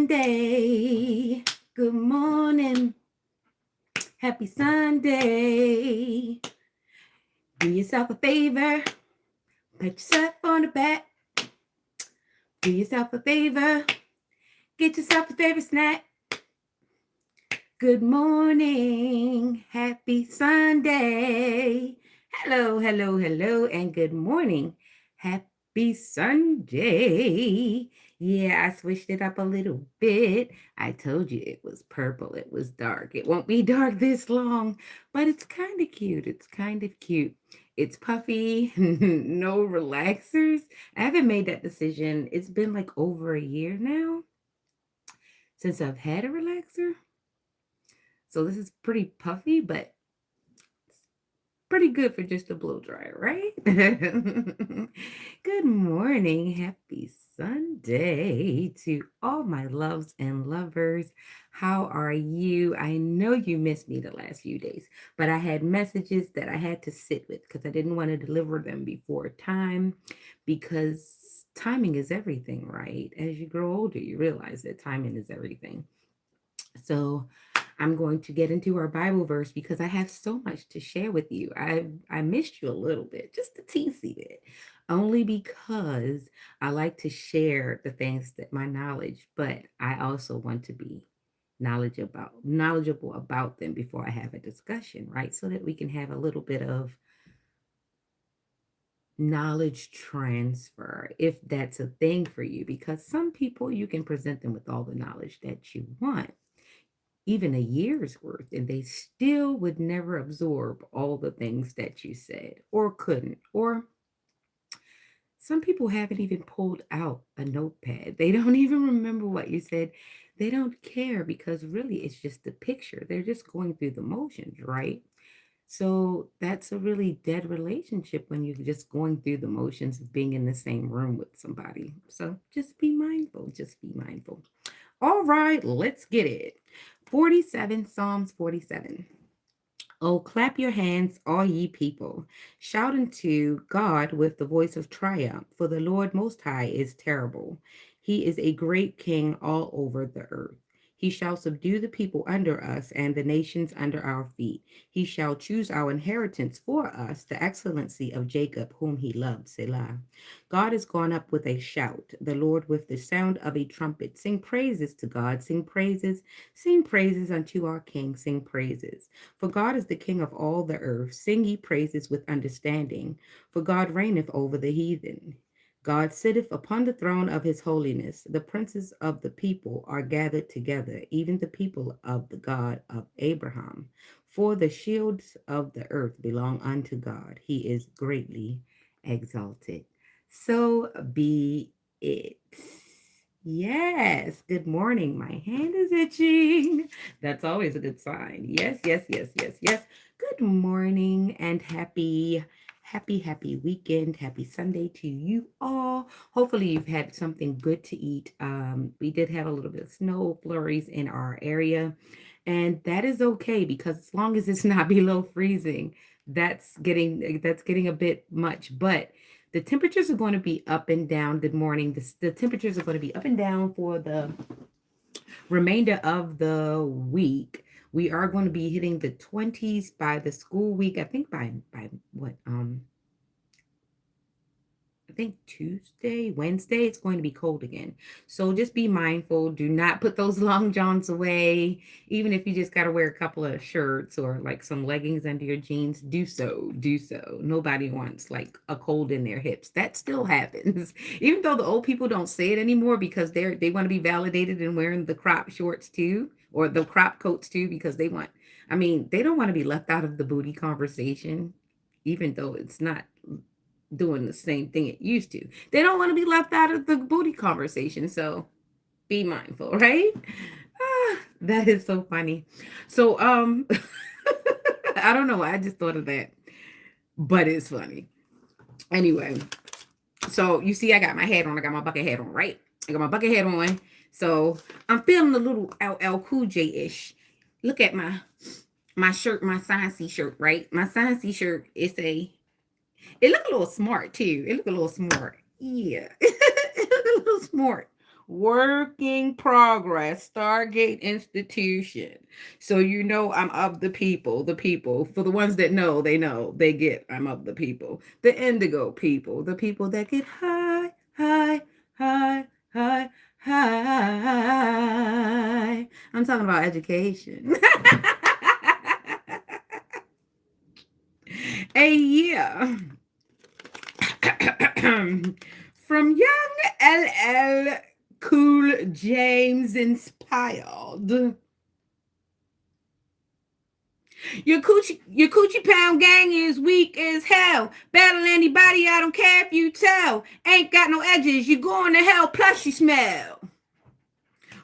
Sunday. Good morning. Happy Sunday. Do yourself a favor. Pat yourself on the back. Do yourself a favor. Get yourself a favorite snack. Good morning. Happy Sunday. Hello, hello, hello, and good morning. Happy Sunday. Yeah, I switched it up a little bit. I told you it was purple, it was dark. It won't be dark this long, but it's kind of cute. It's kind of cute. It's puffy, no relaxers. I haven't made that decision. It's been like over a year now since I've had a relaxer. So this is pretty puffy, but pretty good for just a blow dryer, right? Good morning. Happy Sunday to all my loves and lovers. How are you? I know you missed me the last few days, but I had messages that I had to sit with because I didn't want to deliver them before time because timing is everything, right? As you grow older, you realize that timing is everything. So I'm going to get into our Bible verse because I have so much to share with you. I missed you a little bit, just a teensy bit, only because I like to share the things that my knowledge, but I also want to be knowledgeable about them before I have a discussion, right? So that we can have a little bit of knowledge transfer if that's a thing for you, because some people you can present them with all the knowledge that you want, even a year's worth, and they still would never absorb all the things that you said or couldn't. Or some people haven't even pulled out a notepad. They don't even remember what you said. They don't care because really it's just a picture. They're just going through the motions, right? So that's a really dead relationship when you're just going through the motions of being in the same room with somebody. So just be mindful. Just be mindful. All right, let's get it. 47, Psalms 47. Oh, clap your hands, all ye people. Shout unto God with the voice of triumph, for the Lord Most High is terrible. He is a great king all over the earth. He shall subdue the people under us and the nations under our feet. He shall choose our inheritance for us, the excellency of Jacob, whom he loved. Selah. God is gone up with a shout, the Lord with the sound of a trumpet. Sing praises to God, sing praises unto our King, sing praises. For God is the King of all the earth. Sing ye praises with understanding. For God reigneth over the heathen. God sitteth upon the throne of his holiness. The princes of the people are gathered together, even the people of the God of Abraham. For the shields of the earth belong unto God. He is greatly exalted. So be it. Yes. Good morning. My hand is itching. That's always a good sign. Yes, yes, yes, yes, yes. Good morning and happy weekend. Happy Sunday to you all. Hopefully you've had something good to eat. We did have a little bit of snow flurries in our area, and that is okay because as long as it's not below freezing, that's getting a bit much. But the temperatures are going to be up and down. Good morning. The temperatures are going to be up and down for the remainder of the week. We are going to be hitting the 20s by the school week. I think by what I think Tuesday, Wednesday, it's going to be cold again. So just be mindful. Do not put those long johns away. Even if you just got to wear a couple of shirts or like some leggings under your jeans, do so. Do so. Nobody wants like a cold in their hips. That still happens. Even though the old people don't say it anymore because they want to be validated in wearing the crop shorts too, or the crop coats too, because they don't want to be left out of the booty conversation, even though it's not doing the same thing it used to. They don't want to be left out of the booty conversation. So be mindful, right? That is so funny. So I don't know. I just thought of that. But it's funny. Anyway, so you see I got my hat on. I got my bucket hat on, right? I got my bucket hat on. So I'm feeling a little LL Cool J-ish. Look at my shirt, my sciencey shirt, right? My sciencey shirt it look a little smart too. It look a little smart. Yeah. It look a little smart. Working progress, Stargate Institution. So you know I'm of the people, the people. For the ones that know, they know, they get I'm of the people. The indigo people, the people that get high, high, high, high, high. I'm talking about education. A year from young LL Cool James inspired. Your coochie pound gang is weak as hell. Battle anybody, I don't care if you tell. Ain't got no edges, you going to hell, plus you smell.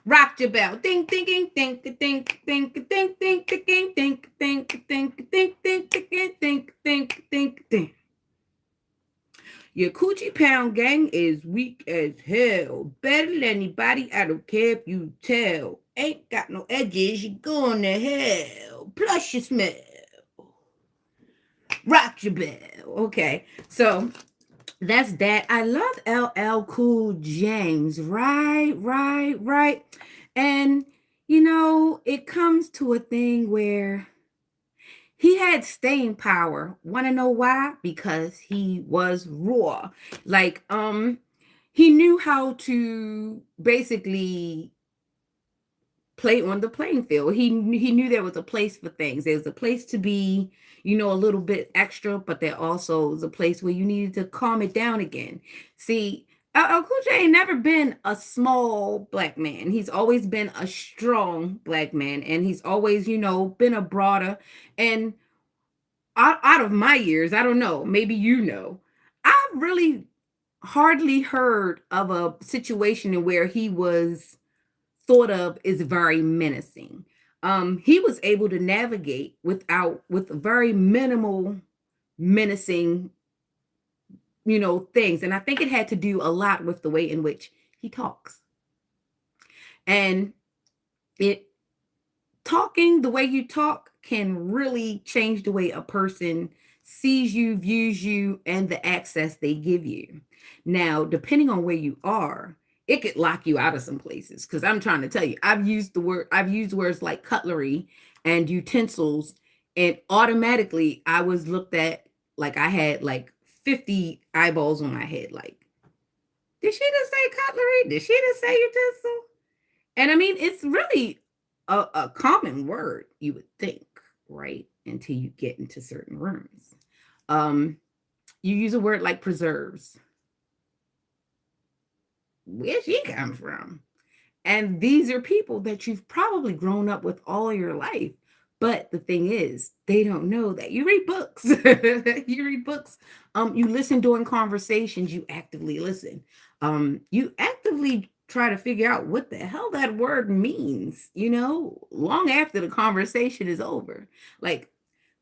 Rock your bell. Ding ding ding ding ding ding ding ding ding ding ding ding ding ding ding ding ding ding ding. Your coochie pound gang is weak as hell. Battle anybody, I don't care if you tell. Ain't got no edges, you going to hell. Plus you smell. Rock your bell. Okay, so that's that. I love LL Cool James. Right, right, right. And it comes to a thing where he had staying power. Want to know why? Because he was raw. Like, he knew how to basically play on the playing field. He knew there was a place for things. There was a place to be, a little bit extra, but there also was a place where you needed to calm it down again. See, Cool J ain't never been a small black man. He's always been a strong black man, and he's always, been a broader. And out of my years, I don't know, maybe I've really hardly heard of a situation in where he was thought of as very menacing. He was able to navigate with very minimal menacing, things. And I think it had to do a lot with the way in which he talks. And it talking the way you talk can really change the way a person sees you, views you, and the access they give you. Now, depending on where you are, it could lock you out of some places. Because I'm trying to tell you, I've used words like cutlery and utensils, and automatically I was looked at like I had like 50 eyeballs on my head. Like, did she just say cutlery? Did she just say utensil? And I mean, it's really a common word, you would think, right? Until you get into certain rooms. You use a word like preserves. Where'd she come from? And these are people that you've probably grown up with all your life. But the thing is, they don't know that you read books. You read books. You listen during conversations. You actively listen. You actively try to figure out what the hell that word means, long after the conversation is over. Like,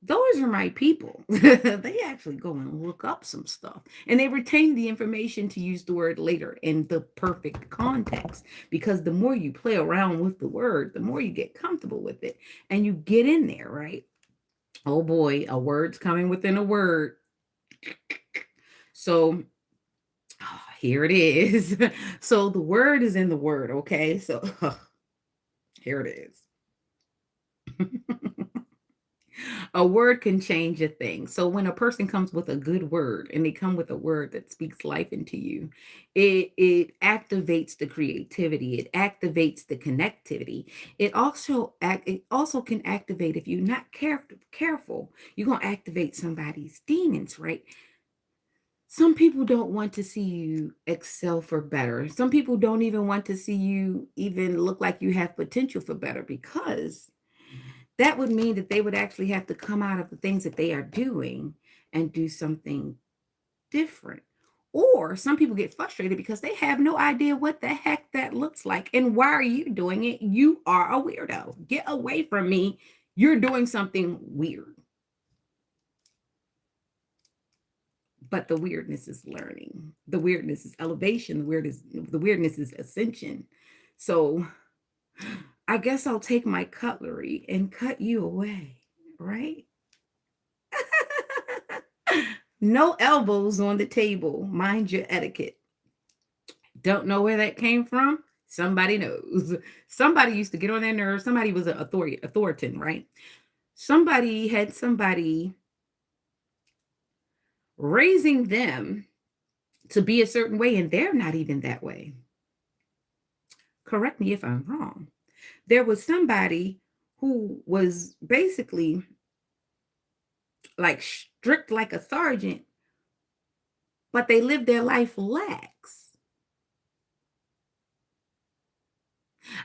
those are my people. They actually go and look up some stuff, and they retain the information to use the word later in the perfect context. Because the more you play around with the word, the more you get comfortable with it and you get in there, right? Oh boy, a word's coming within a word. So here it is. So the word is in the word, okay? So here it is. A word can change a thing. So when a person comes with a good word and they come with a word that speaks life into you, it activates the creativity, it activates the connectivity. It also can activate, if you're not careful, you're gonna activate somebody's demons, right? Some people don't want to see you excel for better. Some people don't even want to see you even look like you have potential for better, because that would mean that they would actually have to come out of the things that they are doing and do something different. Or some people get frustrated because they have no idea what the heck that looks like. And why are you doing it? You are a weirdo. Get away from me. You're doing something weird. But the weirdness is learning. The weirdness is elevation. The weirdness is ascension. So I guess I'll take my cutlery and cut you away, right? No elbows on the table. Mind your etiquette. Don't know where that came from? Somebody knows. Somebody used to get on their nerves. Somebody was an authoritative, right? Somebody had somebody raising them to be a certain way, and they're not even that way. Correct me if I'm wrong. There was somebody who was basically like strict like a sergeant, but they lived their life lax.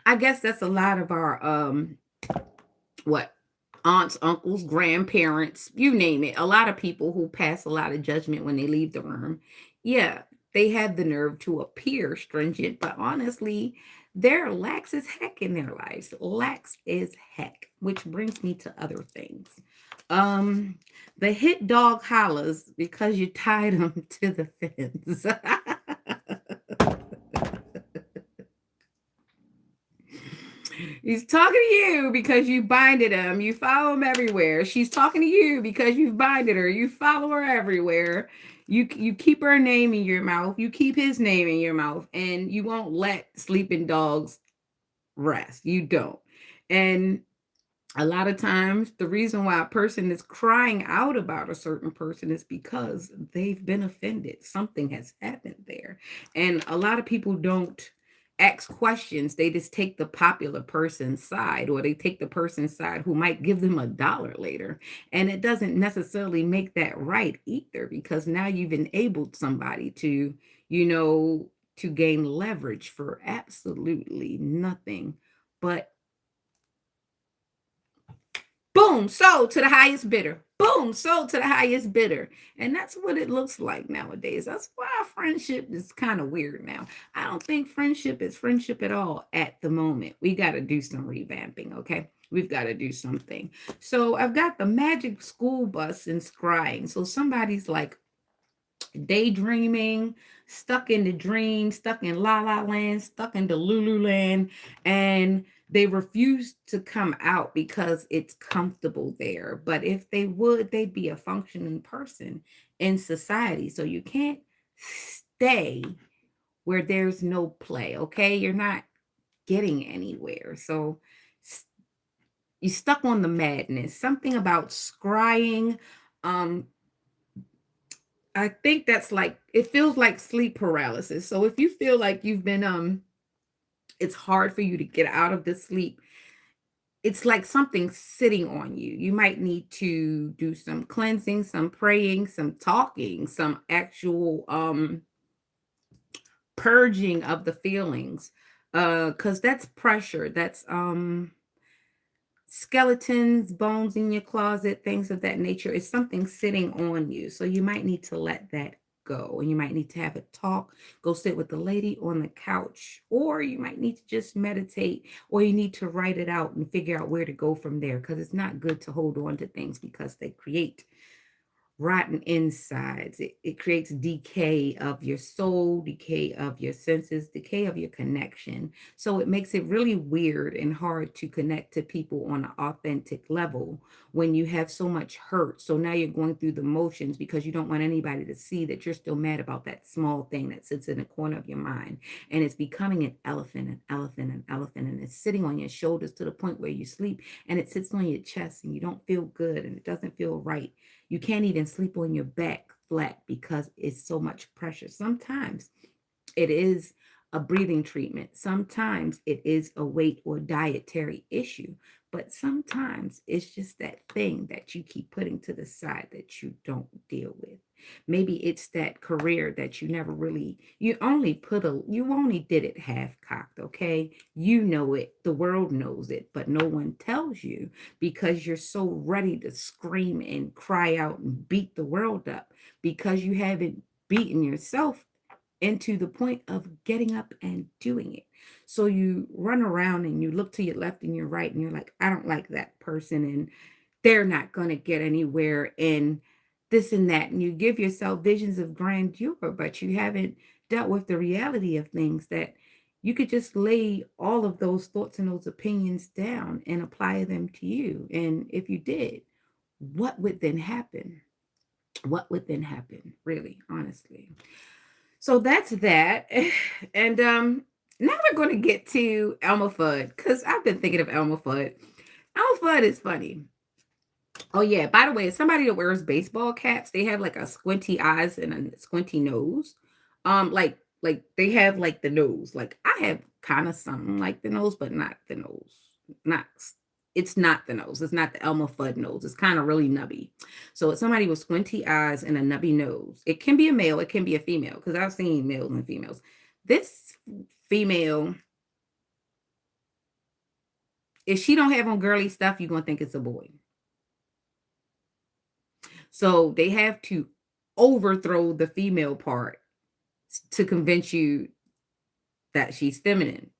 I guess that's a lot of our what aunts, uncles, grandparents, you name it. A lot of people who pass a lot of judgment when they leave the room. Yeah, they have the nerve to appear stringent, but honestly, they're lax as heck in their lives. Lax as heck, which brings me to other things. Um, the hit dog hollers because you tied him to the fence. He's talking to you because you binded him. You follow him everywhere. She's talking to you because you've binded her. You follow her everywhere. You keep her name in your mouth. You keep his name in your mouth, and you won't let sleeping dogs rest. You don't. And a lot of times the reason why a person is crying out about a certain person is because they've been offended. Something has happened there. And a lot of people don't ask questions. They just take the popular person's side, or they take the person's side who might give them $1 later. And it doesn't necessarily make that right either, because now you've enabled somebody to, you know, to gain leverage for absolutely nothing but boom, sold to the highest bidder. Boom, sold to the highest bidder. And that's what it looks like nowadays. That's why friendship is kind of weird now. I don't think friendship is friendship at all at the moment. We got to do some revamping, okay? We've got to do something. So I've got the magic school bus and scrying. So somebody's like daydreaming, stuck in the dream, stuck in La La Land, stuck in the Lulu Land, and they refuse to come out because it's comfortable there. But if they would, they'd be a functioning person in society. So you can't stay where there's no play, okay? You're not getting anywhere. So you stuck on the madness. Something about scrying. Um, I think that's like it feels like sleep paralysis. So if you feel like you've been it's hard for you to get out of this sleep, it's like something sitting on you. You might need to do some cleansing, some praying, some talking, some actual purging of the feelings. Cuz that's pressure. That's skeletons, bones in your closet, things of that nature. Is something sitting on you. So you might need to let that go. And you might need to have a talk, go sit with the lady on the couch, or you might need to just meditate, or you need to write it out and figure out where to go from there, because it's not good to hold on to things because they create rotten insides. It creates decay of your soul, decay of your senses, decay of your connection. So it makes it really weird and hard to connect to people on an authentic level when you have so much hurt. So now you're going through the motions because you don't want anybody to see that you're still mad about that small thing that sits in the corner of your mind. And it's becoming an elephant, an elephant, an elephant, and it's sitting on your shoulders to the point where you sleep, and it sits on your chest and you don't feel good and it doesn't feel right. You can't even sleep on your back flat because it's so much pressure. Sometimes it is a breathing treatment. Sometimes it is a weight or dietary issue. But sometimes it's just that thing that you keep putting to the side that you don't deal with. Maybe it's that career that you never really, you only did it half cocked, okay? You know it, the world knows it, but no one tells you because you're so ready to scream and cry out and beat the world up because you haven't beaten yourself into the point of getting up and doing it. So you run around and you look to your left and your right and you're like, I don't like that person and they're not going to get anywhere and this and that. And you give yourself visions of grandeur, but you haven't dealt with the reality of things that you could just lay all of those thoughts and those opinions down and apply them to you. And if you did, what would then happen? What would then happen, really, honestly? So that's that. And Now we're going to get to Elmer Fudd because I've been thinking of Elmer Fudd. Elmer Fudd is funny. Oh yeah, by the way, somebody that wears baseball caps, they have like a squinty eyes and a squinty nose. Like they have like the nose. Like I have kind of something like the nose, but not the nose. Not it's not the nose. It's not the Elmer Fudd nose. It's kind of really nubby. So it's somebody with squinty eyes and a nubby nose. It can be a male, it can be a female, because I've seen males and females. This female, if she don't have on girly stuff, you're gonna think it's a boy. So they have to overthrow the female part to convince you that she's feminine.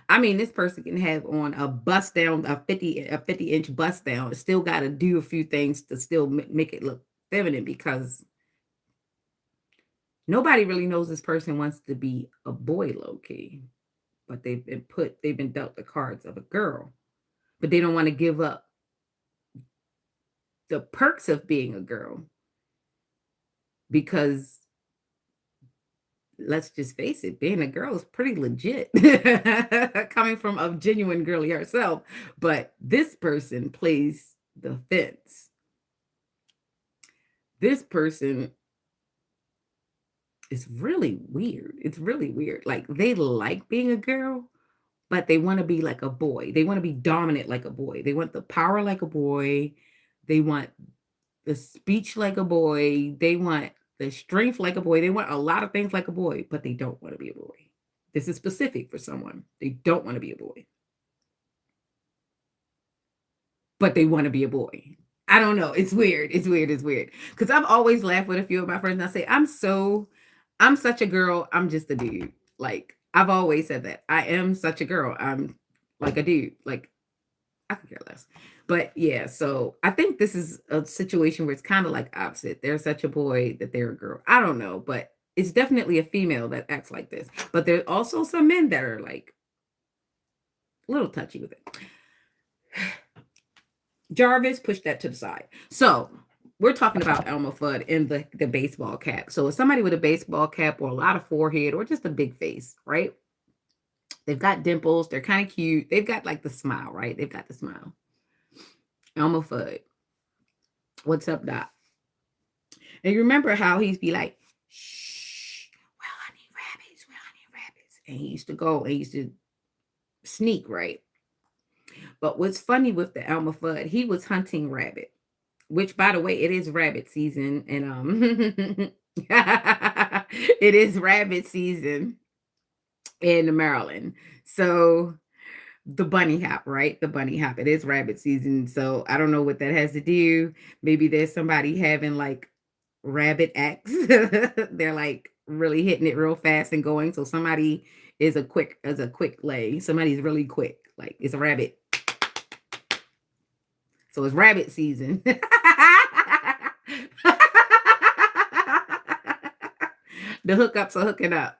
I mean, this person can have on a bust down, a 50-inch bust down. Still got to do a few things to still make it look feminine because nobody really knows this person wants to be a boy low key, but they've been dealt the cards of a girl, but they don't want to give up the perks of being a girl because let's just face it, being a girl is pretty legit coming from a genuine girly herself. But this person plays the fence. This person is really weird. It's really weird. Like they like being a girl, but they want to be like a boy. They want to be dominant like a boy. They want the power like a boy. They want the speech like a boy. They want the strength like a boy. They want a lot of things like a boy, but they don't want to be a boy. This is specific for someone. They don't want to be a boy, but they want to be a boy. I don't know. It's weird. It's weird. It's weird. Because I've always laughed with a few of my friends and I say, I'm such a girl. I'm just a dude. Like, I've always said that. I am such a girl. I'm like a dude. Like, I could care less. But yeah, so I think this is a situation where it's kind of like opposite. They're such a boy that they're a girl. I don't know, but it's definitely a female that acts like this. But there's also some men that are like a little touchy with it. Jarvis, push that to the side. So we're talking about Elmer Fudd in the baseball cap. So it's somebody with a baseball cap or a lot of forehead or just a big face, right? They've got dimples. They're kind of cute. They've got like the smile, right? They've got the smile. Elmer Fudd. What's up, Doc? And you remember how he'd be like, shh, well, I need rabbits. Well, I need rabbits. And he used to go and he used to sneak, right? But what's funny with the Elmer Fudd, he was hunting rabbit, which by the way, it is rabbit season. And it is rabbit season in Maryland. So the bunny hop, right? The bunny hop. It is rabbit season. So I don't know what that has to do. Maybe there's somebody having like rabbit acts. They're like really hitting it real fast and going. So somebody is a quick lay. Somebody's really quick. Like it's a rabbit. So it's rabbit season. The hookups are hooking up.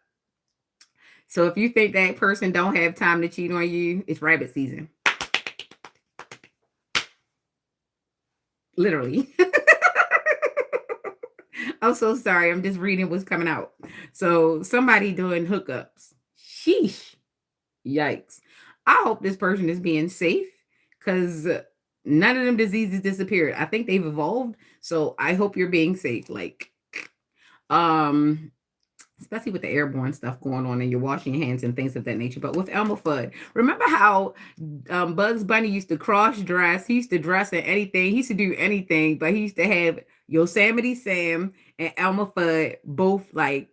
So if you think that person don't have time to cheat on you, it's rabbit season. Literally. I'm so sorry. I'm just reading what's coming out. So somebody doing hookups. Sheesh. Yikes. I hope this person is being safe because none of them diseases disappeared. I think they've evolved. So I hope you're being safe. Like, especially with the airborne stuff going on and you're washing your hands and things of that nature. But with Elmer Fudd, remember how Bugs Bunny used to cross dress? He used to dress in anything. He used to do anything, but he used to have Yosemite Sam and Elmer Fudd both like,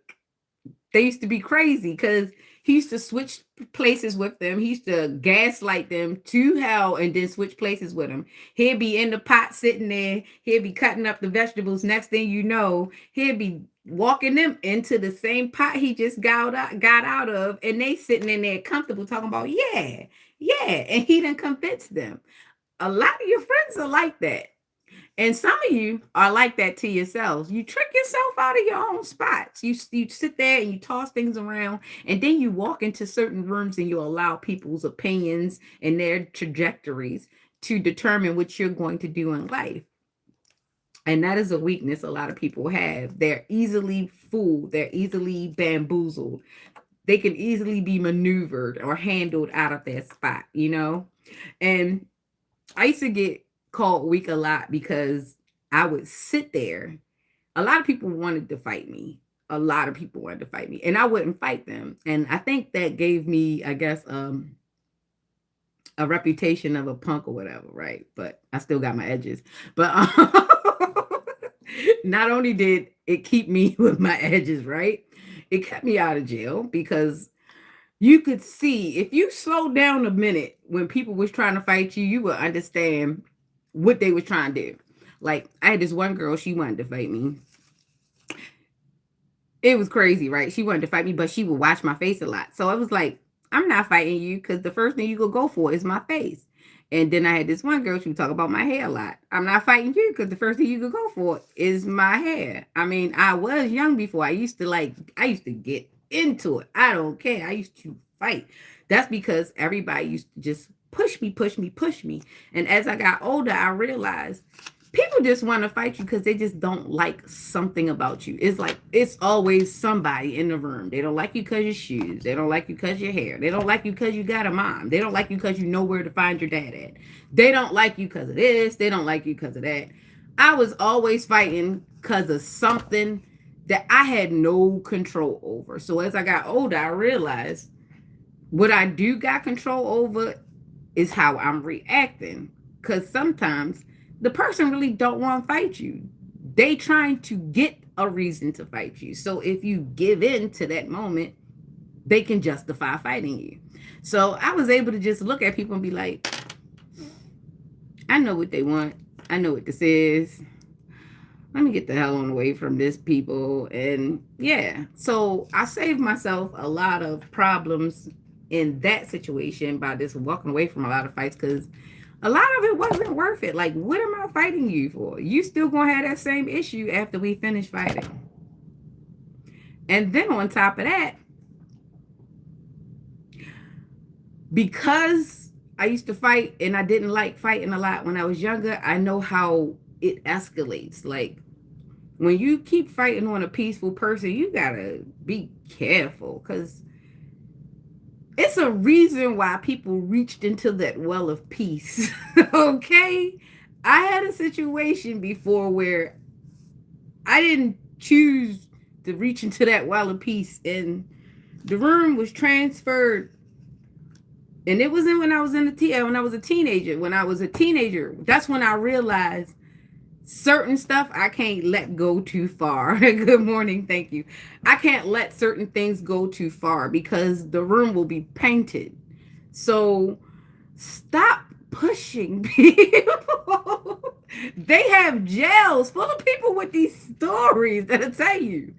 they used to be crazy because he used to switch places with them. He used to gaslight them to hell and then switch places with them. He'd be in the pot sitting there. He'd be cutting up the vegetables. Next thing you know, he'd be walking them into the same pot he just got out of. And they sitting in there comfortable talking about, yeah. And he done convinced them. A lot of your friends are like that. And some of you are like that to yourselves. You trick yourself out of your own spots. You sit there and you toss things around, and then you walk into certain rooms and you allow people's opinions and their trajectories to determine what you're going to do in life. And that is a weakness a lot of people have. They're easily fooled. They're easily bamboozled. they can easily be maneuvered or handled out of that spot, you know? And I used to get called weak a lot because I would sit there. A lot of people wanted to fight me. A lot of people wanted to fight me, and I wouldn't fight them. And I think that gave me, I guess, a reputation of a punk or whatever, right? But I still got my edges. But not only did it keep me with my edges, right? It kept me out of jail because you could see if you slowed down a minute when people was trying to fight you, you would understand what they was trying to do. Like I had this one girl, she wanted to fight me. It was crazy, right? She wanted to fight me, but she would watch my face a lot. So it was like, I'm not fighting you because the first thing you could go for is my face. And then I had this one girl, she would talk about my hair a lot. I'm not fighting you because the first thing you could go for is my hair. I mean, I was young before. I used to get into it. I don't care. I used to fight. That's because everybody used to just push me, push me, push me. And as I got older, I realized people just want to fight you because they just don't like something about you. It's like it's always somebody in the room. They don't like you because your shoes. They don't like you because your hair. They don't like you because you got a mom. They don't like you because you know where to find your dad at. They don't like you because of this. They don't like you because of that. I was always fighting because of something that I had no control over. So as I got older, I realized what I do got control over is how I'm reacting. Because sometimes the person really don't want to fight you. They trying to get a reason to fight you. So if you give in to that moment, they can justify fighting you. So I was able to just look at people and be like, I know what they want. I know what this is. Let me get the hell on away from this people. And yeah, so I saved myself a lot of problems in that situation by just walking away from a lot of fights because a lot of it wasn't worth it. Like, what am I fighting you for? You still gonna have that same issue after we finish fighting. And then on top of that, because I used to fight and I didn't like fighting a lot when I was younger, I know how it escalates. Like, when you keep fighting on a peaceful person, you gotta be careful because it's a reason why people reached into that well of peace. Okay? I had a situation before where I didn't choose to reach into that well of peace, and the room was transferred. And it wasn't when I was when I was a teenager. When I was a teenager, that's when I realized certain stuff I can't let go too far. Good morning, thank you. I can't let certain things go too far because the room will be painted. So stop pushing people. They have jails full of people with these stories that'll tell you,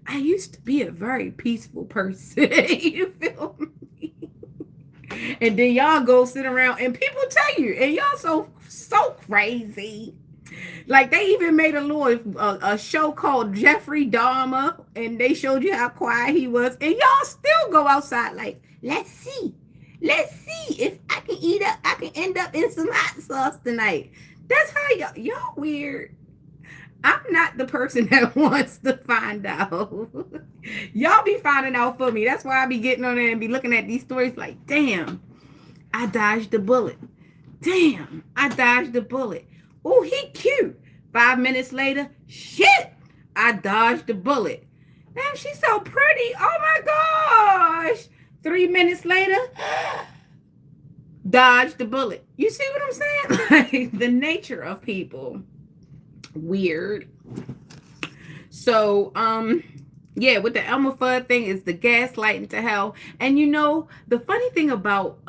I used to be a very peaceful person. You feel me? And then y'all go sit around and people tell you, and y'all so crazy. Like they even made a show called Jeffrey Dahmer, and they showed you how quiet he was, and y'all still go outside like, let's see if I can I can end up in some hot sauce tonight. That's how y'all weird. I'm not the person that wants to find out. Y'all be finding out for me. That's why I be getting on there and be looking at these stories like, damn, I dodged the bullet. Damn, I dodged the bullet. Oh, he cute. 5 minutes later, shit, I dodged the bullet. Damn, she's so pretty. Oh my gosh. 3 minutes later, dodged the bullet. You see what I'm saying? Like the nature of people. Weird. So, yeah, with the Elmer Fudd thing is the gaslighting to hell. And you know, the funny thing about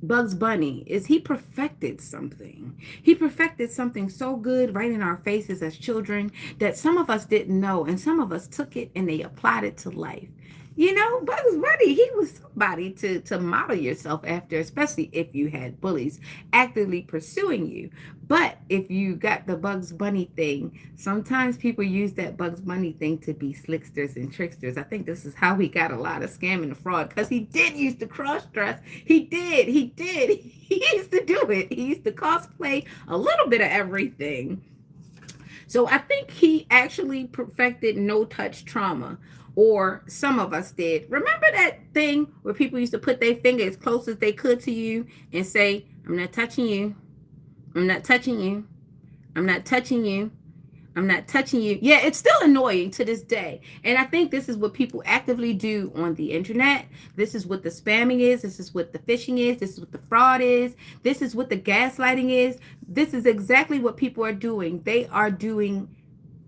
Bugs Bunny is he perfected something. He perfected something so good right in our faces as children that some of us didn't know, and some of us took it and they applied it to life. You know, Bugs Bunny, he was somebody to model yourself after, especially if you had bullies actively pursuing you. But if you got the Bugs Bunny thing, sometimes people use that Bugs Bunny thing to be slicksters and tricksters. I think this is how he got a lot of scam and fraud, because he did use to cross-dress. He did. He used to do it. He used to cosplay a little bit of everything. So I think he actually perfected no-touch trauma. Or some of us did. Remember that thing where people used to put their finger as close as they could to you and say, I'm not touching you. I'm not touching you. I'm not touching you. I'm not touching you. Yeah, it's still annoying to this day. And I think this is what people actively do on the internet. This is what the spamming is. This is what the phishing is. This is what the fraud is. This is what the gaslighting is. This is exactly what people are doing. They are doing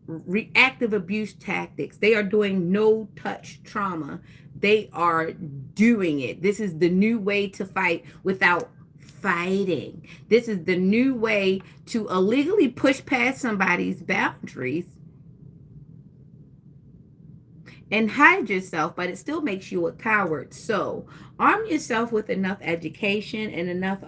reactive abuse tactics. They are doing no touch trauma. They are doing it. This is the new way to fight without fighting. This is the new way to illegally push past somebody's boundaries and hide yourself, but it still makes you a coward. So arm yourself with enough education and enough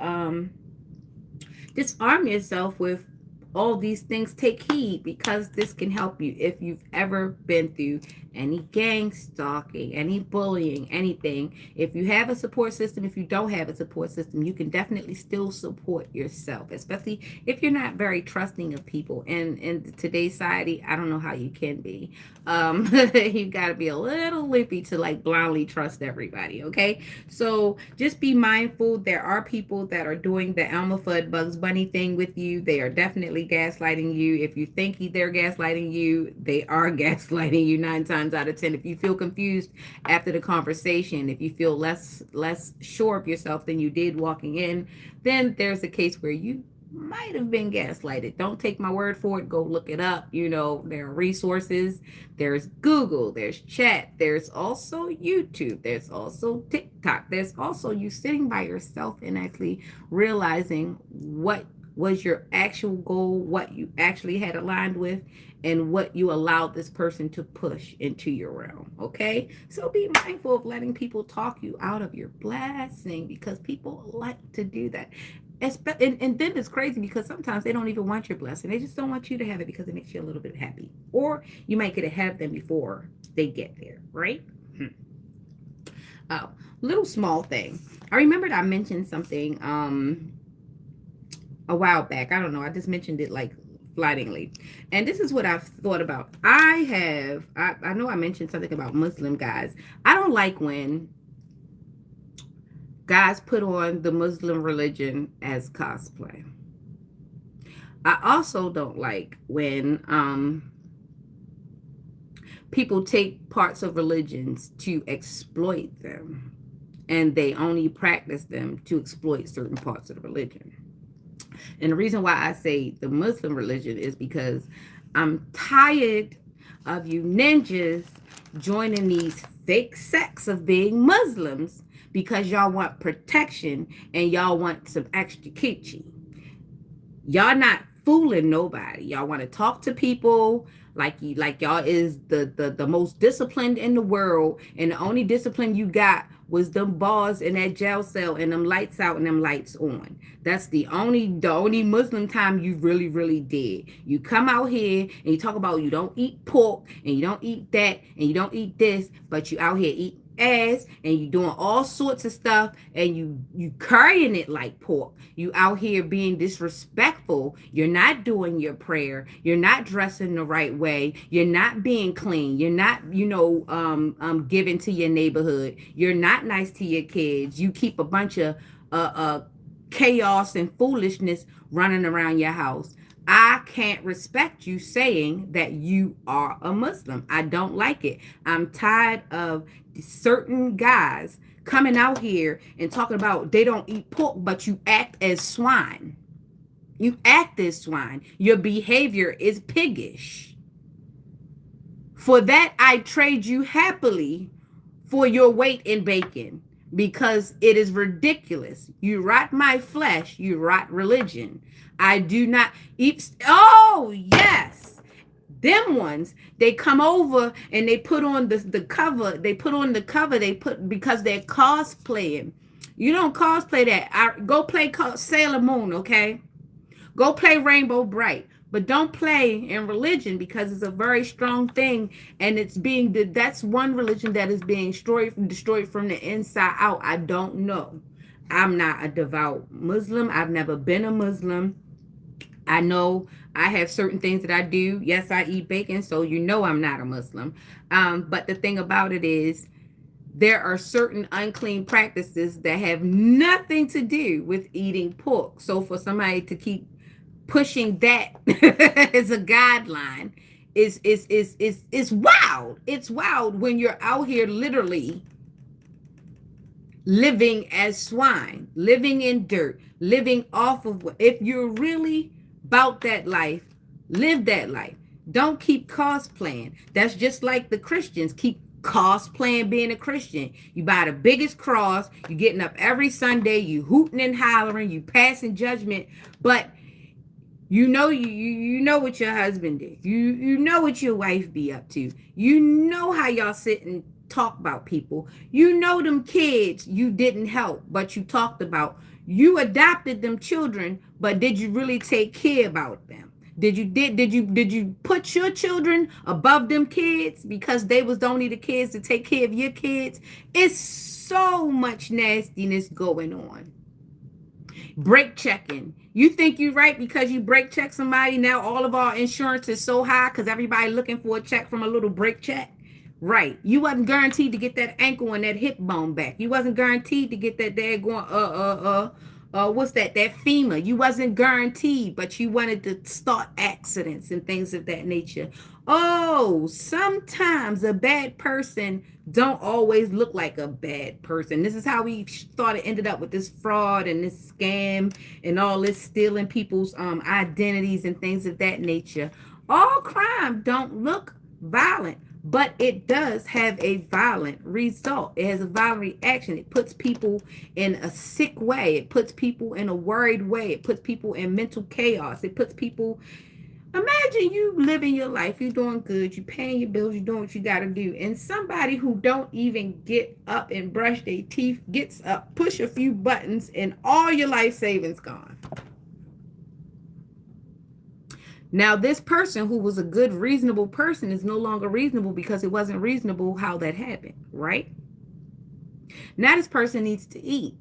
disarm yourself with all these things. Take heed, because this can help you if you've ever been through any gang stalking, any bullying, anything. If you have a support system, if you don't have a support system, you can definitely still support yourself, especially if you're not very trusting of people. And in today's society, I don't know how you can be. You got to be a little lippy to like blindly trust everybody. Okay, so just be mindful. There are people that are doing the Elmer Fudd Bugs Bunny thing with you. They are definitely gaslighting you. If you think they're gaslighting you, they are gaslighting you 9 times out of 10. If you feel confused after the conversation, if you feel less sure of yourself than you did walking in, then there's a case where you might have been gaslighted. Don't take my word for it. Go look it up. You know, there are resources. There's Google, there's chat, there's also YouTube, there's also TikTok, there's also you sitting by yourself and actually realizing what was your actual goal, what you actually had aligned with, and what you allowed this person to push into your realm. Okay, so be mindful of letting people talk you out of your blessing, because people like to do that. And then it's crazy because sometimes they don't even want your blessing. They just don't want you to have it because it makes you a little bit happy. Or you might get to have them before they get there, right? Oh, little small thing. I remembered I mentioned something a while back. I don't know. I just mentioned it like flightingly. And this is what I've thought about. I know I mentioned something about Muslim guys. I don't like when guys put on the Muslim religion as cosplay. I also don't like when people take parts of religions to exploit them, and they only practice them to exploit certain parts of the religion. And the reason why I say the Muslim religion is because I'm tired of you ninjas joining these fake sects of being Muslims because y'all want protection and y'all want some extra coochie. Y'all not fooling nobody. Y'all want to talk to people like y'all is the most disciplined in the world, and the only discipline you got was them bars in that jail cell and them lights out and them lights on. That's the only Muslim time you really did. You come out here and you talk about you don't eat pork and you don't eat that and you don't eat this, but you out here eating ass and you doing all sorts of stuff, and you carrying it like pork. You out here being disrespectful. You're not doing your prayer. You're not dressing the right way. You're not being clean. You're not giving to your neighborhood. You're not nice to your kids. You keep a bunch of chaos and foolishness running around your house. I can't respect you saying that you are a Muslim. I don't like it. I'm tired of certain guys coming out here and talking about they don't eat pork, but you act as swine. You act as swine. Your behavior is piggish. For that, I trade you happily for your weight in bacon, because it is ridiculous. You rot my flesh, you rot religion. I do not eat. Oh, yes. Them ones, they come over and they put on the cover. They put on the cover. Because they're cosplaying. You don't cosplay that. Go play Sailor Moon, okay? Go play Rainbow Bright. But don't play in religion, because it's a very strong thing, and that's one religion that is being destroyed from the inside out. I don't know. I'm not a devout Muslim. I've never been a Muslim. I know I have certain things that I do. Yes, I eat bacon, so you know I'm not a Muslim. But the thing about it is, there are certain unclean practices that have nothing to do with eating pork. So for somebody to keep pushing that as a guideline is wild. It's wild when you're out here literally living as swine, living in dirt, living off of what. If you're really about that life, live that life. Don't keep cosplaying. That's just like the Christians keep cosplaying being a Christian. You buy the biggest cross, you getting up every Sunday, you hooting and hollering, you passing judgment, but you know what your husband did. You know what your wife be up to. You know how y'all sit and talk about people. You know them kids you didn't help, but you talked about. You adopted them children, but did you really take care about them? Did you put your children above them kids because they was the only the kids to take care of your kids? It's so much nastiness going on. Brake checking. You think you right because you brake check somebody. Now all of our insurance is so high because everybody looking for a check from a little brake check. Right. You wasn't guaranteed to get that ankle and that hip bone back. You wasn't guaranteed to get that daggone what's that? That FEMA. You wasn't guaranteed, but you wanted to start accidents and things of that nature. Oh, sometimes a bad person don't always look like a bad person. This is how we ended up with this fraud and this scam and all this stealing people's identities and things of that nature. All crime don't look violent, but it does have a violent result. It has a violent reaction. It puts people in a sick way. It puts people in a worried way. It puts people in mental chaos. It puts people. Imagine you living your life, you're doing good, you're paying your bills, you're doing what you got to do, and somebody who don't even get up and brush their teeth gets up, push a few buttons, and all your life savings gone. Now, this person who was a good, reasonable person is no longer reasonable because it wasn't reasonable how that happened, right? Now this person needs to eat.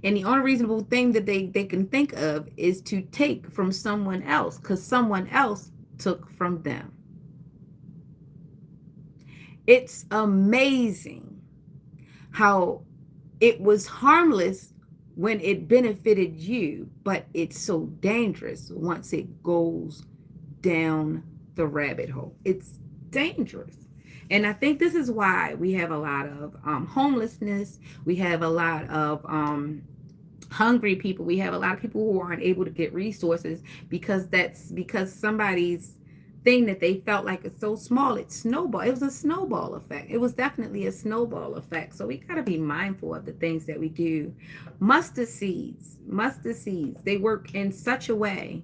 And the only reasonable thing that they can think of is to take from someone else because someone else took from them. It's amazing how it was harmless when it benefited you, but it's so dangerous once it goes down the rabbit hole. It's dangerous. And I think this is why we have a lot of homelessness. We have a lot of hungry people. We have a lot of people who aren't able to get resources because somebody's thing that they felt like it's so small, it snowballed. It was a snowball effect. It was definitely a snowball effect. So we got to be mindful of the things that we do. Mustard seeds, they work in such a way.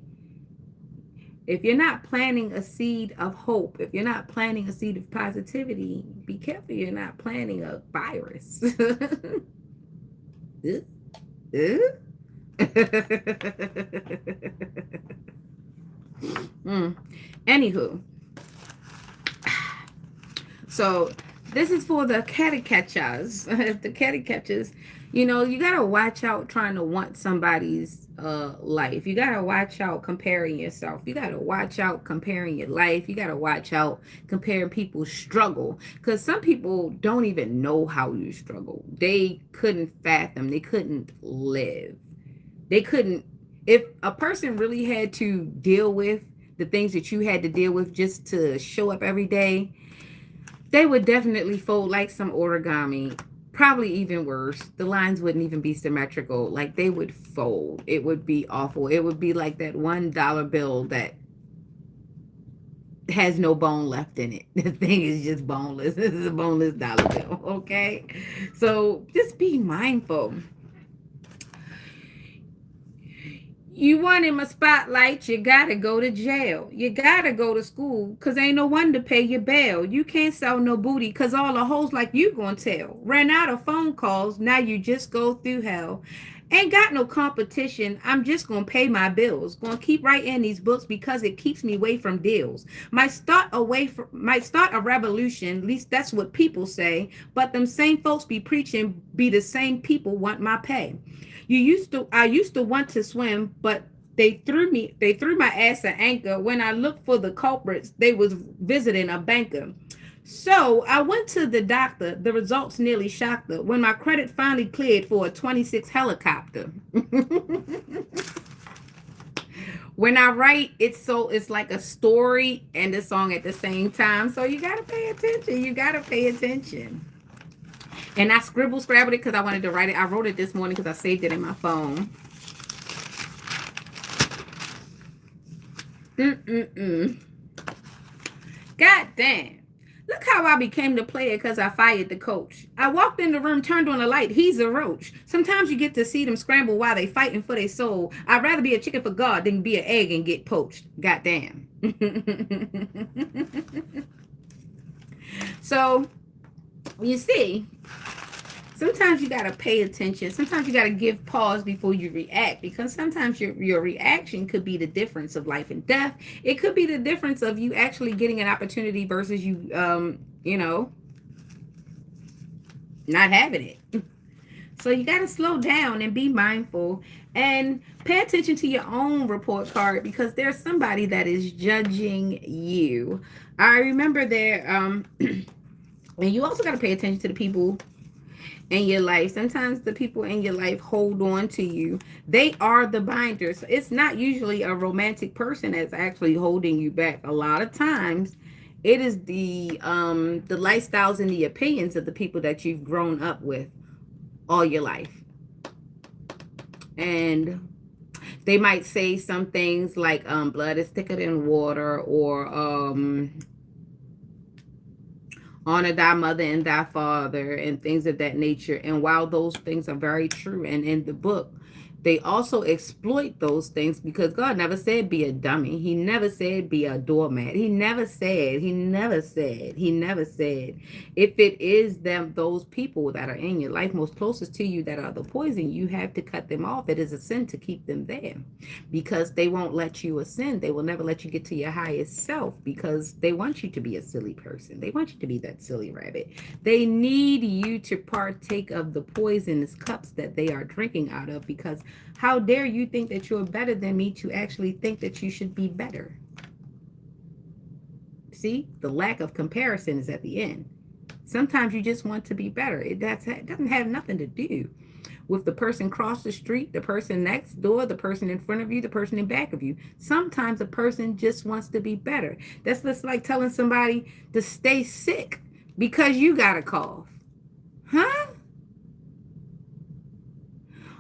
If you're not planting a seed of hope, if you're not planting a seed of positivity, be careful you're not planting a virus. Anywho, so this is for the catty catchers. The catty catchers, you gotta watch out trying to want somebody's life. You gotta watch out comparing yourself. You gotta watch out comparing your life. You gotta watch out comparing people's struggle, because some people don't even know how you struggle. They couldn't fathom. They couldn't live. They couldn't. If a person really had to deal with the things that you had to deal with just to show up every day, they would definitely fold like some origami. Probably even worse. The lines wouldn't even be symmetrical. Like, they would fold. It would be awful. It would be like that $1 bill that has no bone left in it. The thing is just boneless. This is a boneless dollar bill, okay? So just be mindful. You want him a spotlight, you gotta go to jail. You gotta go to school, because ain't no one to pay your bail. You can't sell no booty, because all the hoes like you gonna tell. Ran out of phone calls, now you just go through hell. Ain't got no competition, I'm just gonna pay my bills. Gonna keep writing these books because it keeps me away from deals. Might start a revolution, at least that's what people say. But them same folks be preaching, be the same people want my pay. I used to want to swim, but They threw my ass an anchor. When I looked for the culprits, they was visiting a banker. So I went to the doctor. The results nearly shocked her. When my credit finally cleared for a 26 helicopter. When I write, it's like a story and a song at the same time. So you gotta pay attention. You gotta pay attention. And I scrabbled it because I wanted to write it. I wrote it this morning because I saved it in my phone. God damn. Look how I became the player because I fired the coach. I walked in the room, turned on the light. He's a roach. Sometimes you get to see them scramble while they fighting for their soul. I'd rather be a chicken for God than be an egg and get poached. God damn. So, you see, sometimes you got to pay attention. Sometimes you got to give pause before you react, because sometimes your reaction could be the difference of life and death. It could be the difference of you actually getting an opportunity versus you, not having it. So you got to slow down and be mindful and pay attention to your own report card, because there's somebody that is judging you. I remember there, and you also got to pay attention to the people in your life. Sometimes the people in your life hold on to you. They are the binders. It's not usually a romantic person that's actually holding you back. A lot of times it is the lifestyles and the opinions of the people that you've grown up with all your life. And they might say some things like blood is thicker than water, or honor thy mother and thy father, and things of that nature. And while those things are very true and in the book, they also exploit those things, because God never said be a dummy. He never said be a doormat. He never said. If it is those people that are in your life most closest to you that are the poison, you have to cut them off. It is a sin to keep them there, because they won't let you ascend. They will never let you get to your highest self, because they want you to be a silly person. They want you to be that silly rabbit. They need you to partake of the poisonous cups that they are drinking out of, because how dare you think that you're better than me to actually think that you should be better? See, the lack of comparison is at the end. Sometimes you just want to be better. It doesn't have nothing to do with the person across the street, the person next door, the person in front of you, the person in back of you. Sometimes a person just wants to be better. That's just like telling somebody to stay sick because you got a cough. Huh?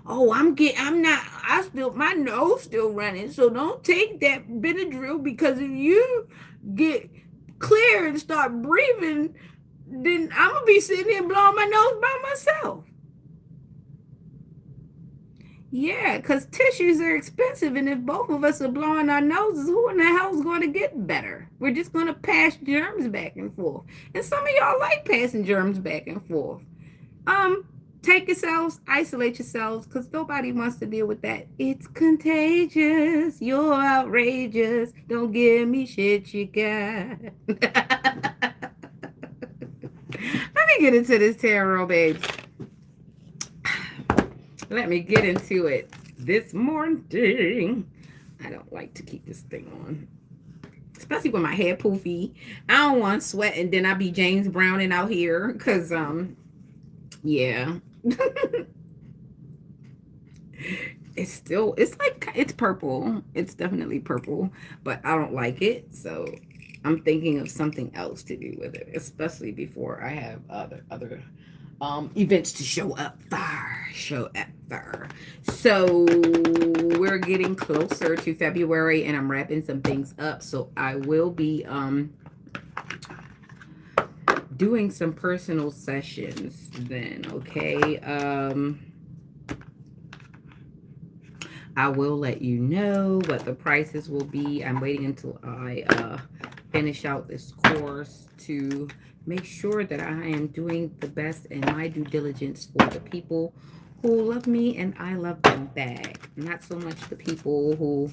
Oh, my nose still running, so don't take that Benadryl, because if you get clear and start breathing, then I'm going to be sitting here blowing my nose by myself. Yeah, because tissues are expensive, and if both of us are blowing our noses, who in the hell is going to get better? We're just going to pass germs back and forth. And some of y'all like passing germs back and forth. Take yourselves, isolate yourselves, because nobody wants to deal with that. It's contagious. You're outrageous. Don't give me shit you got. Let me get into this tarot, babes. Let me get into it this morning. I don't like to keep this thing on, especially with my hair poofy. I don't want to sweat and then I be James Browning out here, because yeah. It's purple. It's definitely purple, but I don't like it, so I'm thinking of something else to do with it, especially before I have other events to show up for. So we're getting closer to February, and I'm wrapping some things up, so I will be doing some personal sessions then. Okay, I will let you know what the prices will be. I'm waiting until I finish out this course to make sure that I am doing the best in my due diligence for the people who love me and I love them back. Not so much the people who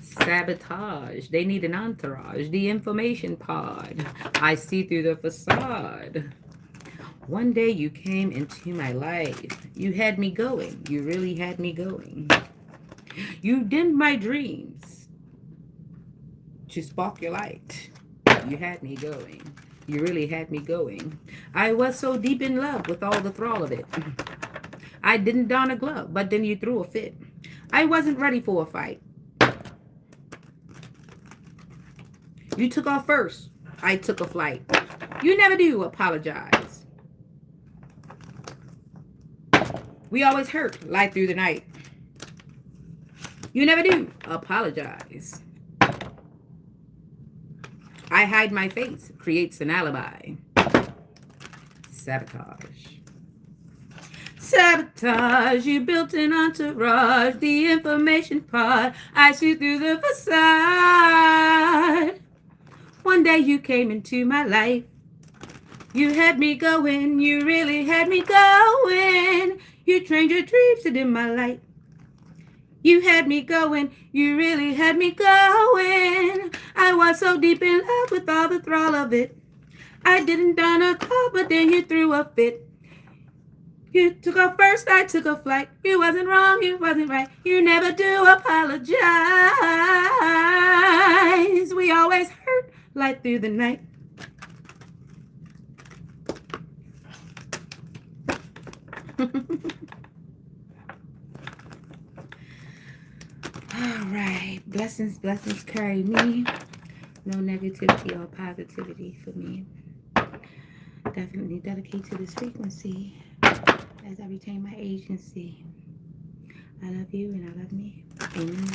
sabotage. They need an entourage. The information pod. I see through the facade. One day you came into my life. You had me going. You really had me going. You dimmed my dreams to spark your light. You had me going. You really had me going. I was so deep in love with all the thrall of it. I didn't don a glove, but then you threw a fit. I wasn't ready for a fight. You took off first. I took a flight. You never do apologize. We always hurt light through the night. You never do apologize. I hide my face, creates an alibi. Sabotage. Sabotage, you built an entourage, the information pod, I see through the facade. One day you came into my life. You had me going, you really had me going. You trained your dreams to dim my light. You had me going, you really had me going. I was so deep in love with all the thrall of it. I didn't don a glove, but then you threw a fit. You took off first, I took a flight. You wasn't wrong, you wasn't right. You never do apologize. We always hurt light through the night. All right. Blessings, blessings carry me. No negativity or positivity for me. Definitely dedicate to this frequency as I retain my agency. I love you and I love me. Amen.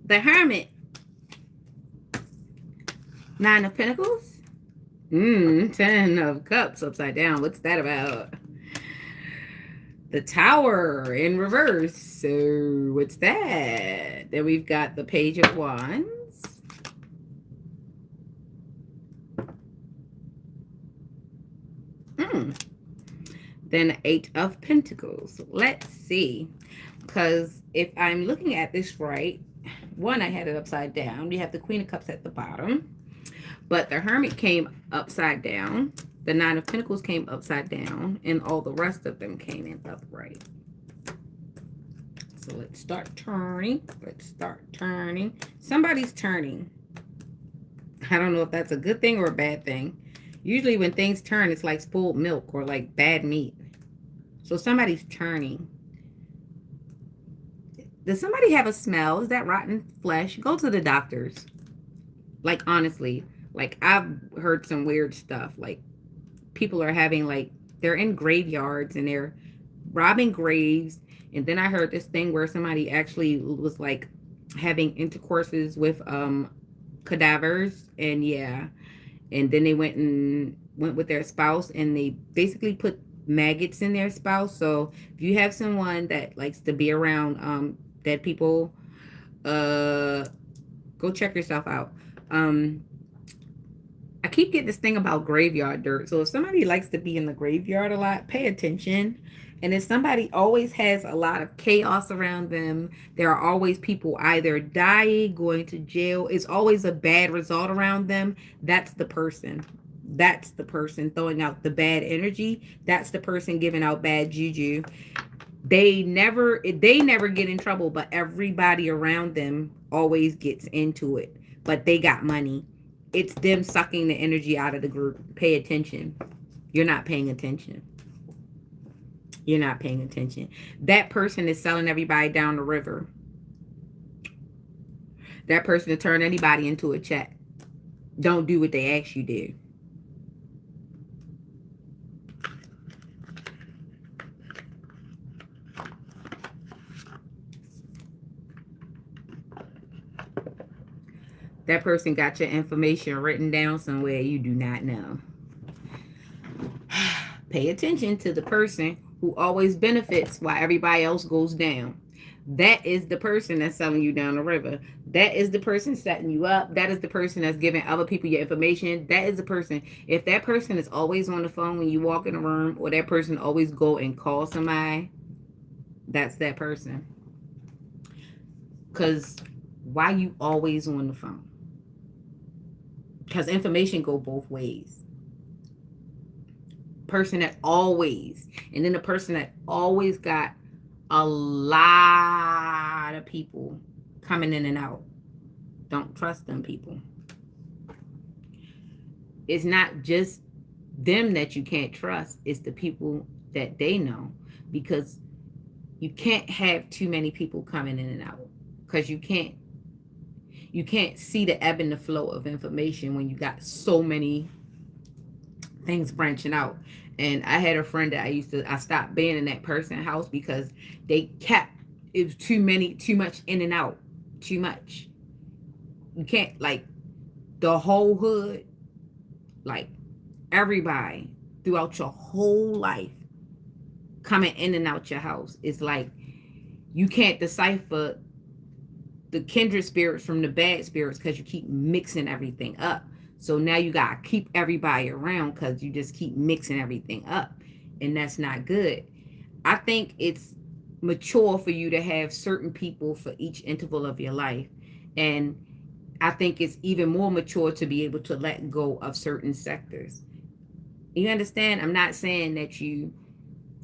The Hermit. 9 of Pentacles. 10 of Cups upside down. What's that about? The Tower in reverse. So what's that? Then we've got the Page of Wands. Then 8 of Pentacles. Let's see. Because if I'm looking at this right, one, I had it upside down. You have the Queen of Cups at the bottom. But the Hermit came upside down. The 9 of Pentacles came upside down. And all the rest of them came in upright. So let's start turning. Let's start turning. Somebody's turning. I don't know if that's a good thing or a bad thing. Usually when things turn, it's like spoiled milk or like bad meat. So somebody's turning. Does somebody have a smell? Is that rotten flesh? Go to the doctors. Like, honestly. Like, I've heard some weird stuff. Like, people are having, like, they're in graveyards and they're robbing graves. And then I heard this thing where somebody actually was, like, having intercourses with cadavers. And, yeah. And then they went with their spouse and they basically put maggots in their spouse. So if you have someone that likes to be around dead people, go check yourself out. I keep getting this thing about graveyard dirt. So if somebody likes to be in the graveyard a lot, pay attention. And if somebody always has a lot of chaos around them, there are always people either dying, going to jail. It's always a bad result around them. That's the person. That's the person throwing out the bad energy. That's the person giving out bad juju. They never get in trouble, but everybody around them always gets into it. But they got money. It's them sucking the energy out of the group. Pay attention. You're not paying attention. You're not paying attention. That person is selling everybody down the river. That person to turn anybody into a chat. Don't do what they ask you to do. That person got your information written down somewhere you do not know. Pay attention to the person who always benefits while everybody else goes down. That is the person that's selling you down the river. That is the person setting you up. That is the person that's giving other people your information. That is the person. If that person is always on the phone when you walk in a room, or that person always go and call somebody, that's that person. Because why you always on the phone? Because information go both ways. person that always, and then the person that always got a lot of people coming in and out. Don't trust them people. It's not just them that you can't trust, it's the people that they know, because you can't have too many people coming in and out, because you can't see the ebb and the flow of information when you got so many things branching out. And I had a friend that I stopped being in that person's house because they kept, it was too much in and out, too much. You can't, like, the whole hood, like everybody throughout your whole life coming in and out your house. It's like you can't decipher the kindred spirits from the bad spirits because you keep mixing everything up. So now you got to keep everybody around because you just keep mixing everything up. And that's not good. I think it's mature for you to have certain people for each interval of your life. And I think it's even more mature to be able to let go of certain sectors. You understand? I'm not saying that you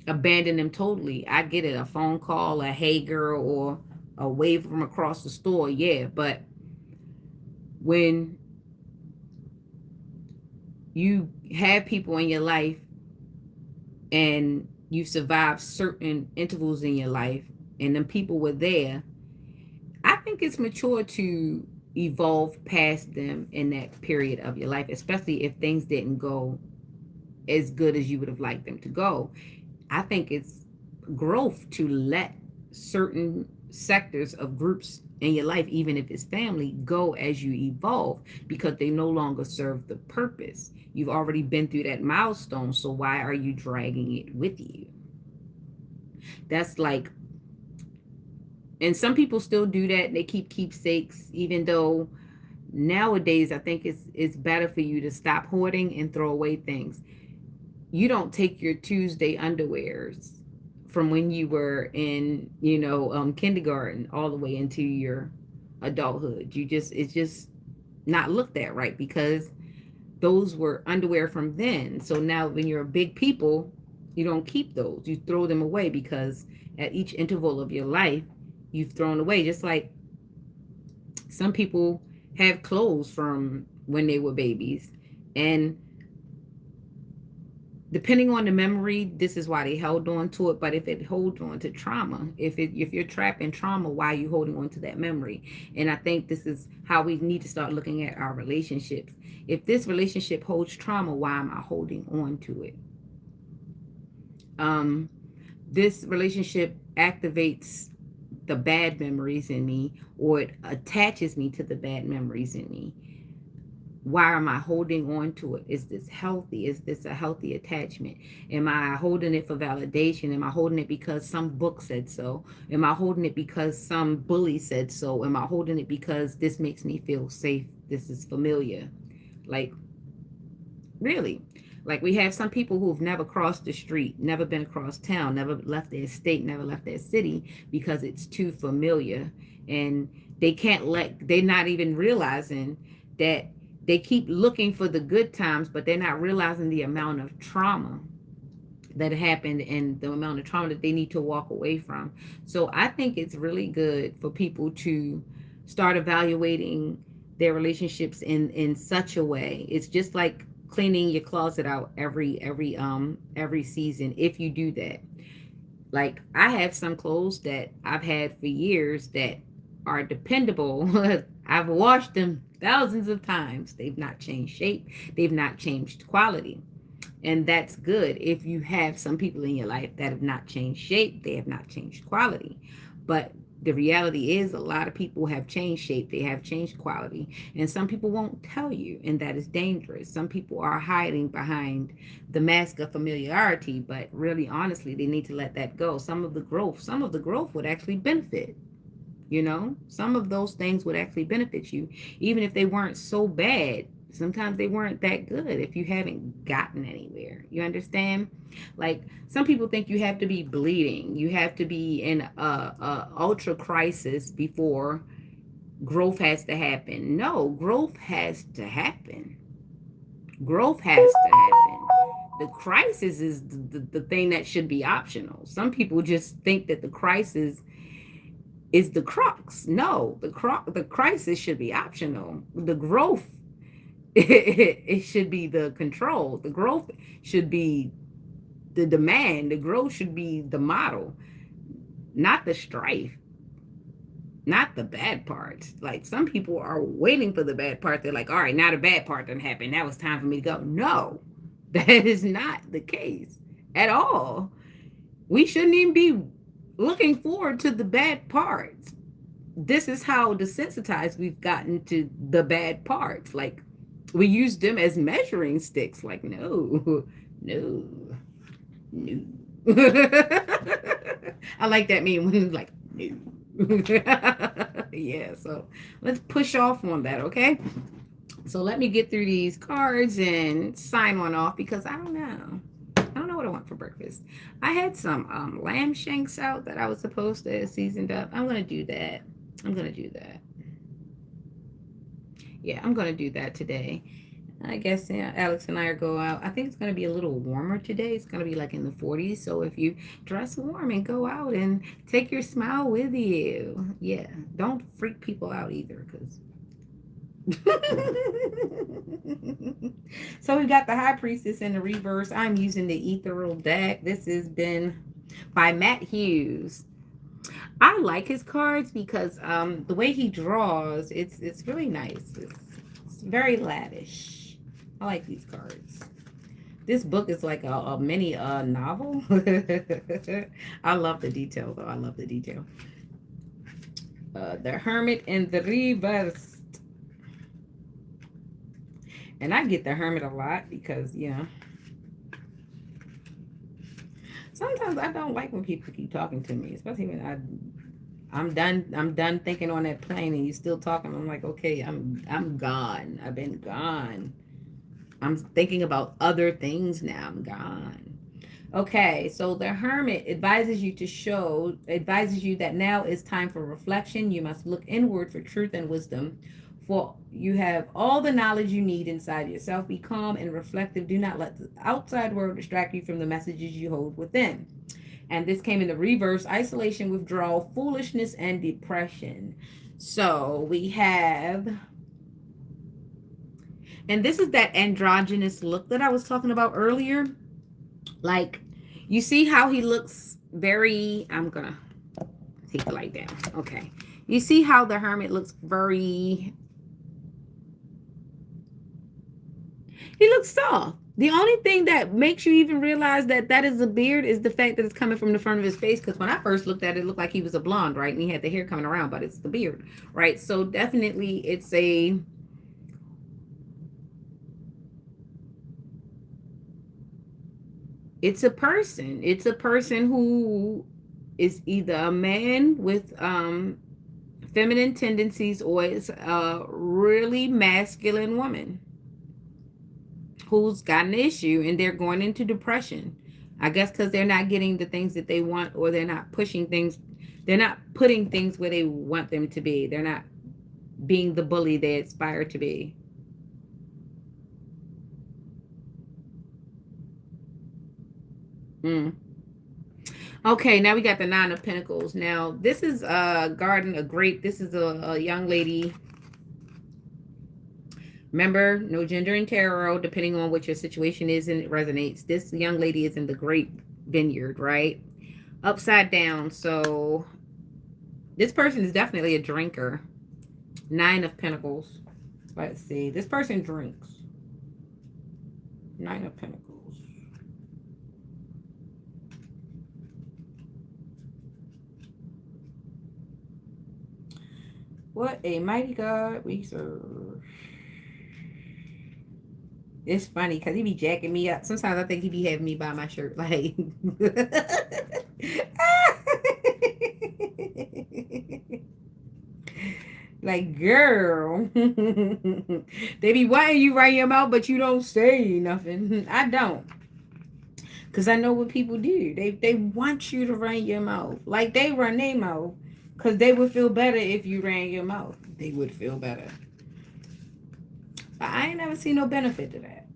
abandon them totally. I get it. A phone call, a hey girl, or a wave from across the store. Yeah. But when you have people in your life and you survived certain intervals in your life and them people were there, I think it's mature to evolve past them in that period of your life, especially if things didn't go as good as you would have liked them to go. I think it's growth to let certain sectors of groups in your life, even if it's family, go as you evolve because they no longer serve the purpose. You've already been through that milestone, so why are you dragging it with you? That's like, and some people still do that. They keep keepsakes, even though nowadays I think it's better for you to stop hoarding and throw away things. You don't take your Tuesday underwears from when you were in, kindergarten all the way into your adulthood. It's just not looked at right because those were underwear from then. So now when you're a big people, you don't keep those. You throw them away because at each interval of your life, you've thrown away. Just like some people have clothes from when they were babies, and depending on the memory, this is why they held on to it. But if it holds on to trauma, if you're trapped in trauma, why are you holding on to that memory? And I think this is how we need to start looking at our relationships. If this relationship holds trauma, why am I holding on to it? This relationship activates the bad memories in me, or it attaches me to the bad memories in me. Why am I holding on to it? Is this healthy? Is this a healthy attachment? Am I holding it for validation? Am I holding it because some book said so? Am I holding it because some bully said so? Am I holding it because this makes me feel safe? This is familiar. Like, really? Like, we have some people who've never crossed the street, never been across town, never left their state, never left their city because it's too familiar. And they're not even realizing that they keep looking for the good times, but they're not realizing the amount of trauma that happened and the amount of trauma that they need to walk away from. So I think it's really good for people to start evaluating their relationships in such a way. It's just like cleaning your closet out every season if you do that. Like, I have some clothes that I've had for years that are dependable. I've washed them thousands of times. They've not changed shape. They've not changed quality. And that's good if you have some people in your life that have not changed shape. They have not changed quality. But the reality is a lot of people have changed shape. They have changed quality. And some people won't tell you, and that is dangerous. Some people are hiding behind the mask of familiarity, but really, honestly, they need to let that go. Some of the growth would actually benefit. Some of those things would actually benefit you, even if they weren't so bad. Sometimes they weren't that good if you haven't gotten anywhere. You understand? Like, some people think you have to be bleeding. You have to be in a ultra crisis before growth has to happen. No, growth has to happen. Growth has to happen. The crisis is the thing that should be optional. Some people just think that the crisis is the crux. No, the crisis should be optional. The growth, it should be the control. The growth should be the demand. The growth should be the model, not the strife, not the bad parts. Like some people are waiting for the bad part. They're like, all right, now the bad part didn't happen. Now it's time for me to go. No, that is not the case at all. We shouldn't even be looking forward to the bad parts. This is how desensitized we've gotten to the bad parts. Like we use them as measuring sticks. Like, no, no, no. I like that meme when like, no. Yeah, so let's push off on that, okay? So let me get through these cards and sign one off because I don't know. I don't know what I want for breakfast. I had some lamb shanks out that I was supposed to seasoned up. I'm gonna do that. I'm gonna do that. Yeah, I'm gonna do that today. I guess yeah, Alex and I are go out. I think it's gonna be a little warmer today. It's gonna be like in the 40s. So if you dress warm and go out and take your smile with you, yeah, don't freak people out either, because. So we got the High Priestess in the reverse. I'm using the Ethereal deck. This has been by Matt Hughes. I like his cards because the way he draws, it's really nice. It's very lavish. I like these cards. This book is like a mini novel. I love the detail though. I love the detail. The Hermit in the reverse. And I get the Hermit a lot because, yeah. Sometimes I don't like when people keep talking to me, especially when I'm done thinking on that plane and you still talking. I'm like, okay, I'm gone. I've been gone. I'm thinking about other things now. I'm gone. Okay, so the Hermit advises you that now is time for reflection. You must look inward for truth and wisdom. For you have all the knowledge you need inside yourself. Be calm and reflective. Do not let the outside world distract you from the messages you hold within. And this came in the reverse: isolation, withdrawal, foolishness, and depression. So we have, and this is that androgynous look that I was talking about earlier. Like, you see how he looks very, I'm gonna take the light down. Okay. You see how the Hermit looks very, he looks soft. The only thing that makes you even realize that that is a beard is the fact that it's coming from the front of his face. Because when I first looked at it, it looked like he was a blonde, right? And he had the hair coming around, but it's the beard, right? So definitely it's a person. It's a person who is either a man with feminine tendencies or is a really masculine woman who's got an issue and they're going into depression. I guess because they're not getting the things that they want, or they're not pushing things. They're not putting things where they want them to be. They're not being the bully they aspire to be. Mm. Okay, now we got the Nine of Pentacles. Now, this is a garden, a grape. This is a young lady. Remember, no gender in tarot, depending on what your situation is and it resonates. This young lady is in the grape vineyard, right? Upside down. So this person is definitely a drinker. Nine of Pentacles. Let's see. This person drinks. Nine of Pentacles. What a mighty God we serve. It's funny because he be jacking me up. Sometimes I think he be having me buy my shirt. Like, like, girl. They be wanting you right your mouth, but you don't say nothing. I don't. Because I know what people do. They want you to run your mouth. Like they run their mouth. Because they would feel better if you ran your mouth. They would feel better. But I ain't never seen no benefit to that.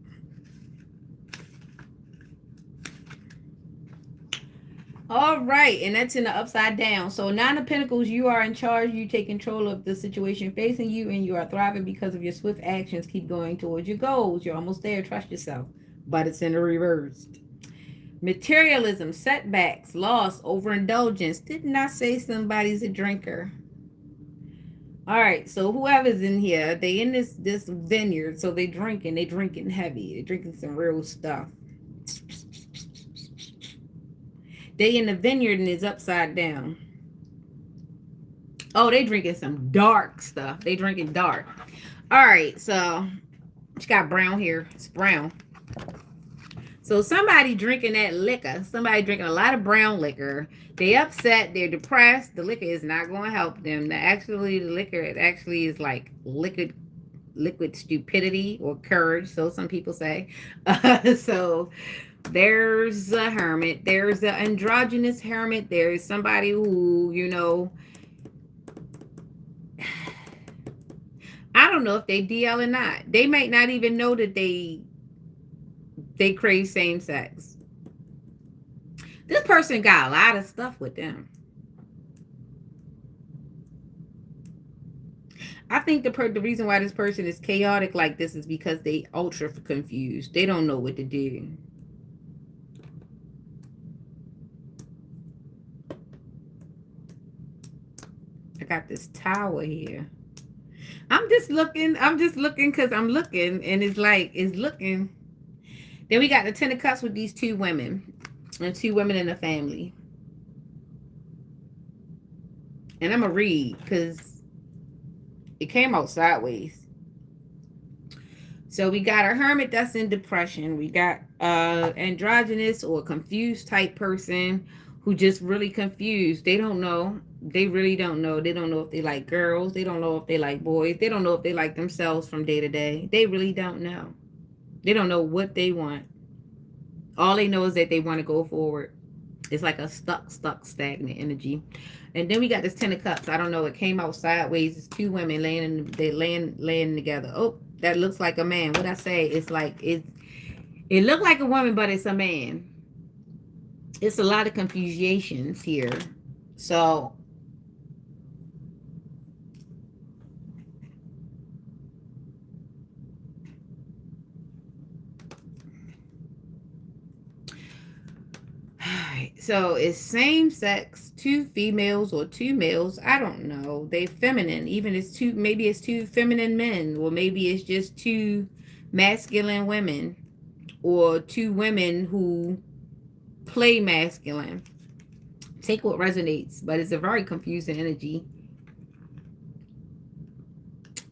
All right, and that's in the upside down. So Nine of Pentacles, you are in charge. You take control of the situation facing you, and you are thriving because of your swift actions. Keep going towards your goals. You're almost there. Trust yourself. But it's in the reversed. Materialism, setbacks, loss, overindulgence. Didn't I say somebody's a drinker? All right, so whoever's in here, they in this vineyard, so they drinking heavy, they drinking some real stuff. They in the vineyard and it's upside down. Oh, they drinking some dark stuff. They drinking dark. All right, so she got brown hair. It's brown. So somebody drinking that liquor, somebody drinking a lot of brown liquor. They upset, they're depressed. The liquor is not going to help them. The liquor it actually is like liquid stupidity or courage. So some people say. So there's a hermit. There's an androgynous hermit. There's somebody who, I don't know if they DL or not. They might not even know that they crave same sex. This person got a lot of stuff with them. I think the reason why this person is chaotic like this is because they ultra confused. They don't know what to do. I got this tower here. I'm just looking because I'm looking, and it's looking. Then we got the Ten of Cups with these two women, and two women in the family. And I'm going to read because it came out sideways. So we got a hermit that's in depression. We got androgynous or confused type person who just really confused. They don't know. They really don't know. They don't know if they like girls. They don't know if they like boys. They don't know if they like themselves from day to day. They really don't know. They don't know what they want. All they know is that they want to go forward. It's like a stuck, stagnant energy. And then we got this Ten of Cups. I don't know. It came out sideways. It's two women laying together. Oh, that looks like a man. What I say? It's like it looked like a woman, but it's a man. It's a lot of confusions here. So so it's same sex, two females or two males. I don't know. They feminine. Even maybe it's two feminine men, or maybe it's just two masculine women, or two women who play masculine. Take what resonates, but it's a very confusing energy.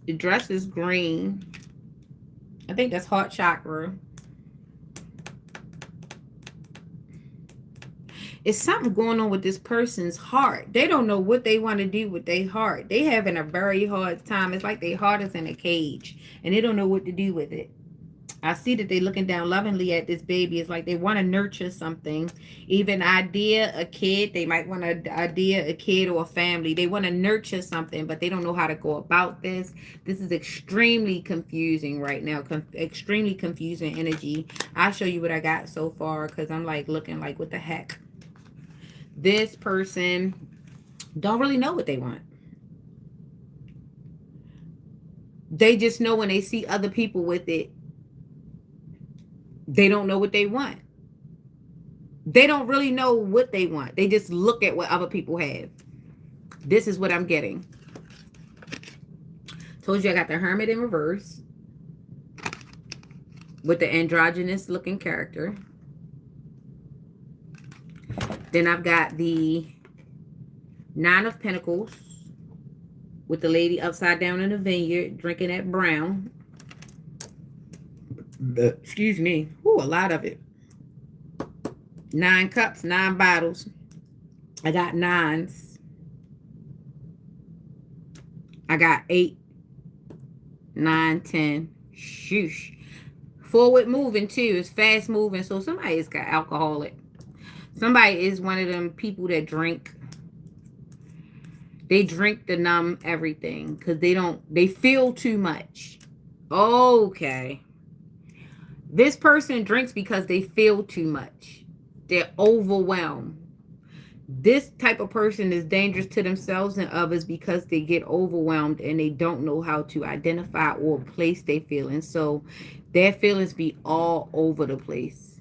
The dress is green. I think that's heart chakra. It's something going on with this person's heart. They don't know what they want to do with their heart. They having a very hard time. It's like their heart is in a cage, and they don't know what to do with it. I see that they're looking down lovingly at this baby. It's like they want to nurture something. Even idea a kid. They might want to idea a kid or a family. They want to nurture something, but they don't know how to go about this. This is extremely confusing right now. Extremely confusing energy. I'll show you what I got so far because I'm like looking like, what the heck? This person don't really know what they want. They just know when they see other people with it, they don't know what they want. They don't really know what they want. They just look at what other people have. This is what I'm getting. Told you I got the Hermit in reverse with the androgynous looking character. Then I've got the Nine of Pentacles with the lady upside down in the vineyard drinking that brown. Excuse me. Ooh, a lot of it. 9 cups, 9 bottles. I got 9s. I got 8, 9, 10. Shoosh. Forward moving too. It's fast moving. So somebody is got alcoholic. Somebody is one of them people that drink. They drink to numb everything because they feel too much. Okay. This person drinks because they feel too much. They're overwhelmed. This type of person is dangerous to themselves and others because they get overwhelmed and they don't know how to identify or place their feelings. So their feelings be all over the place.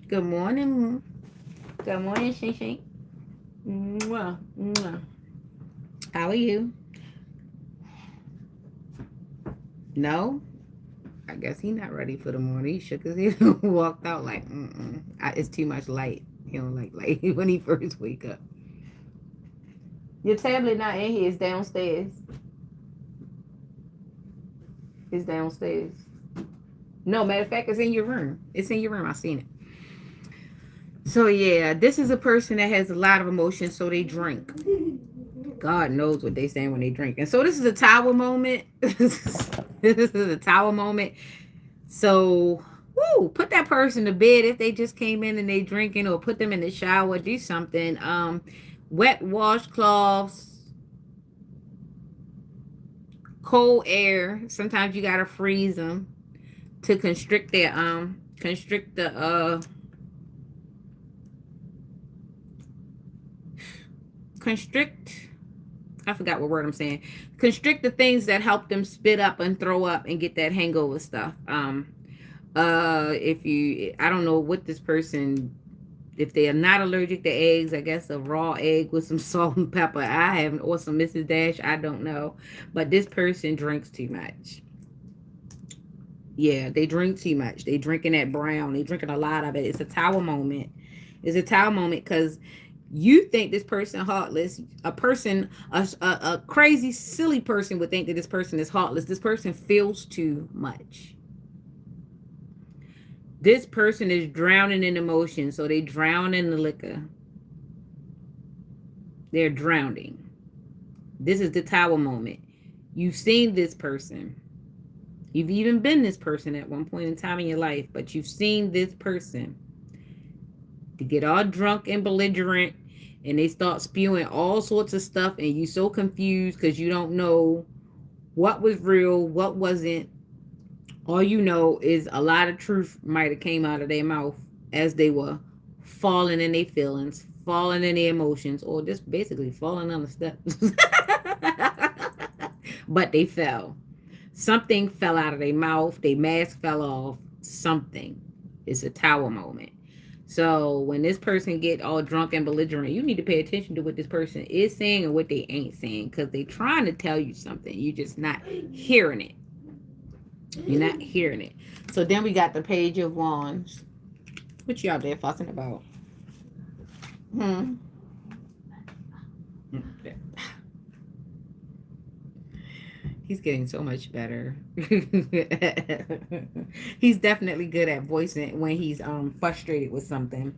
Good morning. Good morning, Shing Shing. Mwah, mwah. How are you? No? I guess he not ready for the morning. He shook his head and walked out like, it's too much light. He don't like light when he first wake up. Your tablet not in here. It's downstairs. It's downstairs. No, matter of fact, it's in your room. It's in your room. I seen it. So yeah, this is a person that has a lot of emotions, so they drink. God knows what they saying when they drink. And so this is a tower moment. This is a tower moment. So, woo, put that person to bed if they just came in and they drinking, or put them in the shower, do something. Wet washcloths, cold air. Sometimes you gotta freeze them to constrict their constrict, I forgot what word I'm saying. Constrict the things that help them spit up and throw up and get that hangover stuff. If you, I don't know what this person, if they are not allergic to eggs, I guess a raw egg with some salt and pepper. I haven't, or some Mrs. Dash, I don't know. But this person drinks too much. Yeah, they drink too much. They drinking that brown. They drinking a lot of it. It's a tower moment. It's a tower moment because you think this person heartless. A person, a crazy, silly person would think that this person is heartless. This person feels too much. This person is drowning in emotion, so they drown in the liquor. They're drowning. This is the tower moment. You've seen this person. You've even been this person at one point in time in your life, but you've seen this person to get all drunk and belligerent, and they start spewing all sorts of stuff, and you so confused because you don't know what was real, what wasn't. All you know is a lot of truth might have came out of their mouth as they were falling in their feelings, falling in their emotions, or just basically falling on the steps. But they fell. Something fell out of their mouth. Their mask fell off. Something. It's a tower moment. So when this person get all drunk and belligerent, you need to pay attention to what this person is saying and what they ain't saying, because they trying to tell you something. You're just not hearing it. You're not hearing it. So then we got the Page of Wands. What you out there fussing about? He's getting so much better. He's definitely good at voicing when he's frustrated with something.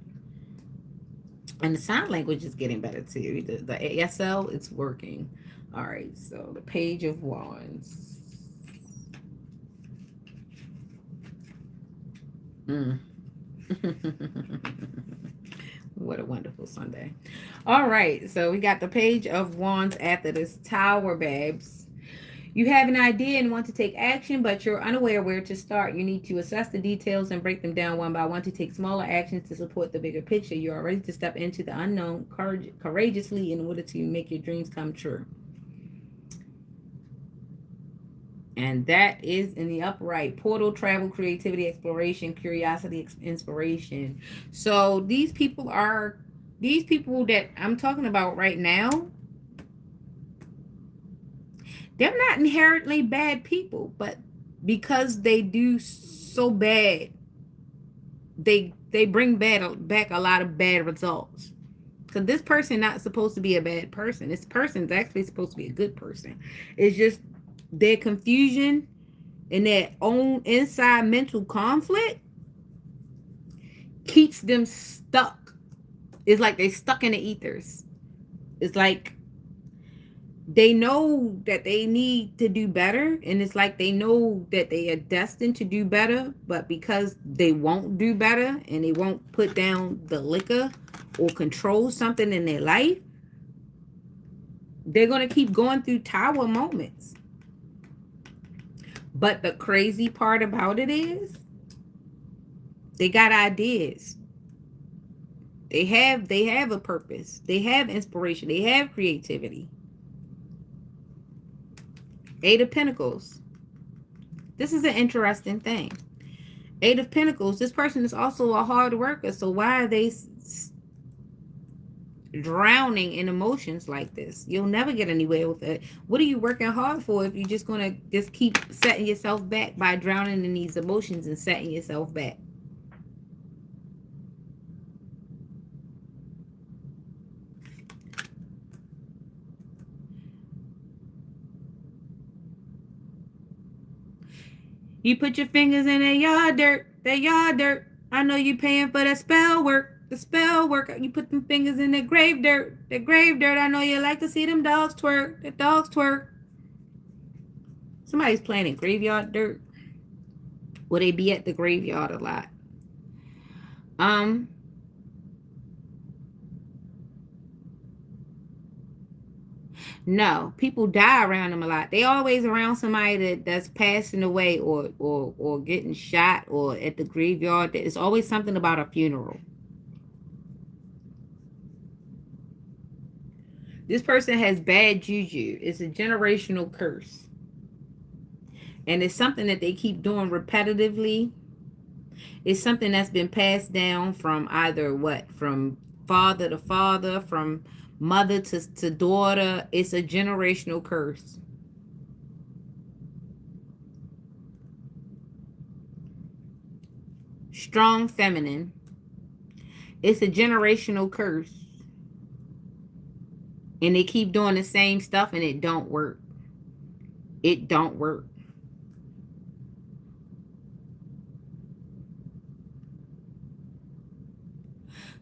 And the sign language is getting better too. The ASL, it's working. All right, so the Page of Wands. What a wonderful Sunday. All right, so we got the Page of Wands after this Tower, babes. You have an idea and want to take action, but you're unaware where to start. You need to assess the details and break them down one by one to take smaller actions to support the bigger picture. You are ready to step into the unknown courageously in order to make your dreams come true. And that is in the upright. Portal, travel, creativity, exploration, curiosity, inspiration. So these people that I'm talking about right now, they're not inherently bad people, but because they do so bad, they bring back a lot of bad results. Because this person not supposed to be a bad person. This person's actually supposed to be a good person. It's just their confusion and their own inside mental conflict keeps them stuck. It's like they stuck in the ethers. It's like they know that they need to do better, and it's like they know that they are destined to do better, but because they won't do better and they won't put down the liquor or control something in their life, they're going to keep going through tower moments. But the crazy part about it is they got ideas. They have a purpose. They have inspiration. They have creativity. Eight of Pentacles. This is an interesting thing. Eight of Pentacles. This person is also a hard worker. So why are they drowning in emotions like this? You'll never get anywhere with it. What are you working hard for if you're just going to just keep setting yourself back by drowning in these emotions and setting yourself back? You put your fingers in that yard dirt, that yard dirt. I know you paying for that spell work, the spell work. You put them fingers in that grave dirt, that grave dirt. I know you like to see them dogs twerk, the dogs twerk. Somebody's playing in graveyard dirt. Will they be at the graveyard a lot? No, people die around them a lot. They always around somebody that's passing away or getting shot or at the graveyard. It's always something about a funeral. This person has bad juju. It's a generational curse. And it's something that they keep doing repetitively. It's something that's been passed down from either what? From father to father, from mother to daughter. It's a generational curse. Strong feminine. It's a generational curse. And they keep doing the same stuff and it don't work. It don't work.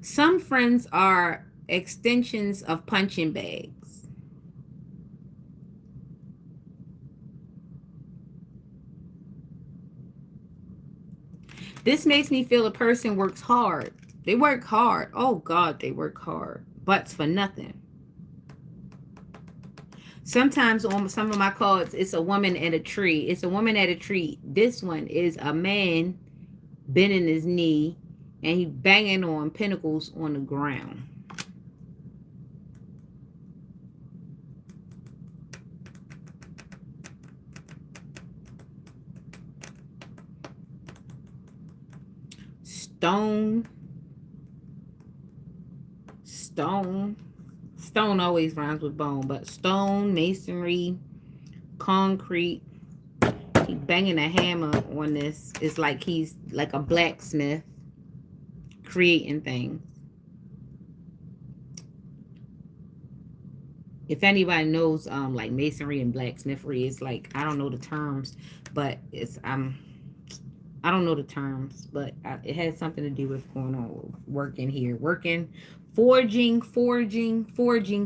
Some friends are extensions of punching bags. This makes me feel a person works hard. They work hard. Oh God, they work hard. Butts for nothing. Sometimes on some of my cards, it's a woman at a tree. It's a woman at a tree. This one is a man bending his knee and he banging on pentacles on the ground. Stone. Stone always rhymes with bone, but stone, masonry, concrete. He banging a hammer on this. It's like he's like a blacksmith creating things. If anybody knows like masonry and blacksmithery, it's like I don't know the terms, but it's I don't know the terms, but it has something to do with going on with working here, working, forging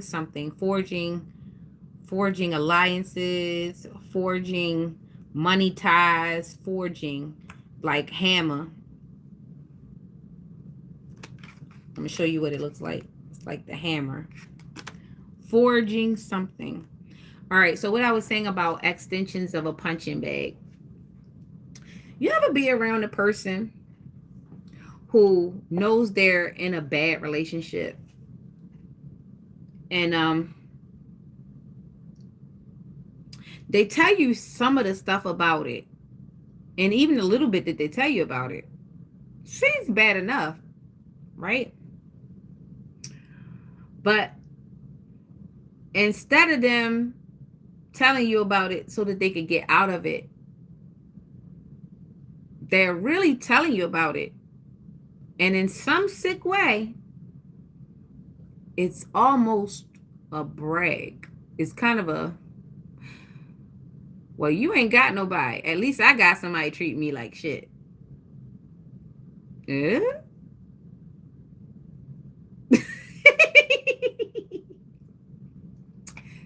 something, forging alliances, forging money ties, forging like hammer. I'm gonna show you what it looks like. It's like the hammer. Forging something. All right, so what I was saying about extensions of a punching bag. You ever be around a person who knows they're in a bad relationship and they tell you some of the stuff about it, and even a little bit that they tell you about it seems bad enough, right? But instead of them telling you about it so that they could get out of it, they're really telling you about it. And in some sick way, it's almost a brag. It's kind of a, well, you ain't got nobody. At least I got somebody treat me like shit.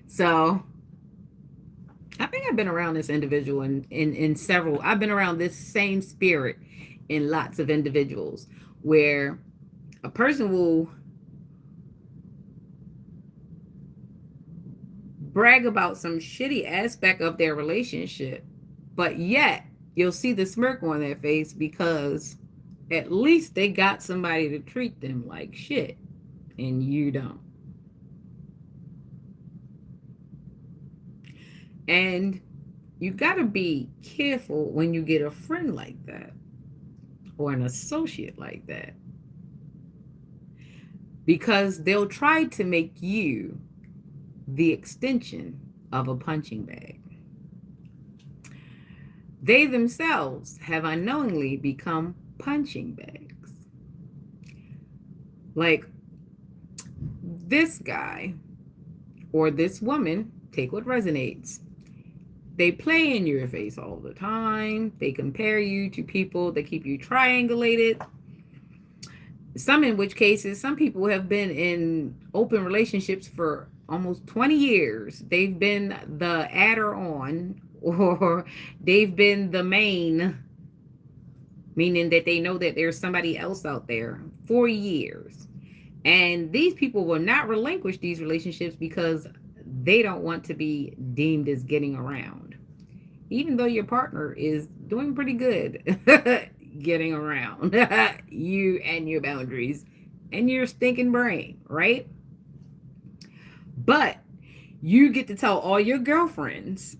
So I think I've been around this individual in several. I've been around this same spirit in lots of individuals where a person will brag about some shitty aspect of their relationship, but yet you'll see the smirk on their face because At least they got somebody to treat them like shit, and you don't. And you got to be careful when you get a friend like that or an associate like that, because they'll try to make you the extension of a punching bag. They themselves have unknowingly become punching bags. Like this guy or this woman, take what resonates. They play in your face all the time. They compare you to people. They keep you triangulated. Some, in which cases, some people have been in open relationships for almost 20 years. They've been the adder on, or they've been the main, meaning that they know that there's somebody else out there for years. And these people will not relinquish these relationships because they don't want to be deemed as getting around, even though your partner is doing pretty good getting around you and your boundaries and your stinking brain, right? But you get to tell all your girlfriends,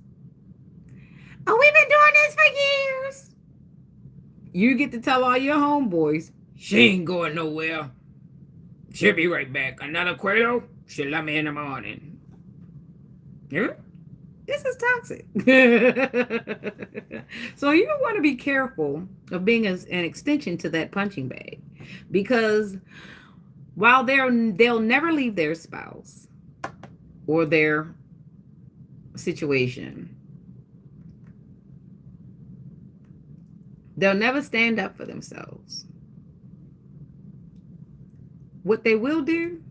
oh, we've been doing this for years. You get to tell all your homeboys, she ain't going nowhere. She'll be right back. Another Quail, she'll let me in the morning. Yeah? This is toxic. So you want to be careful of being an extension to that punching bag, because while they'll never leave their spouse or their situation, they'll never stand up for themselves. What they will do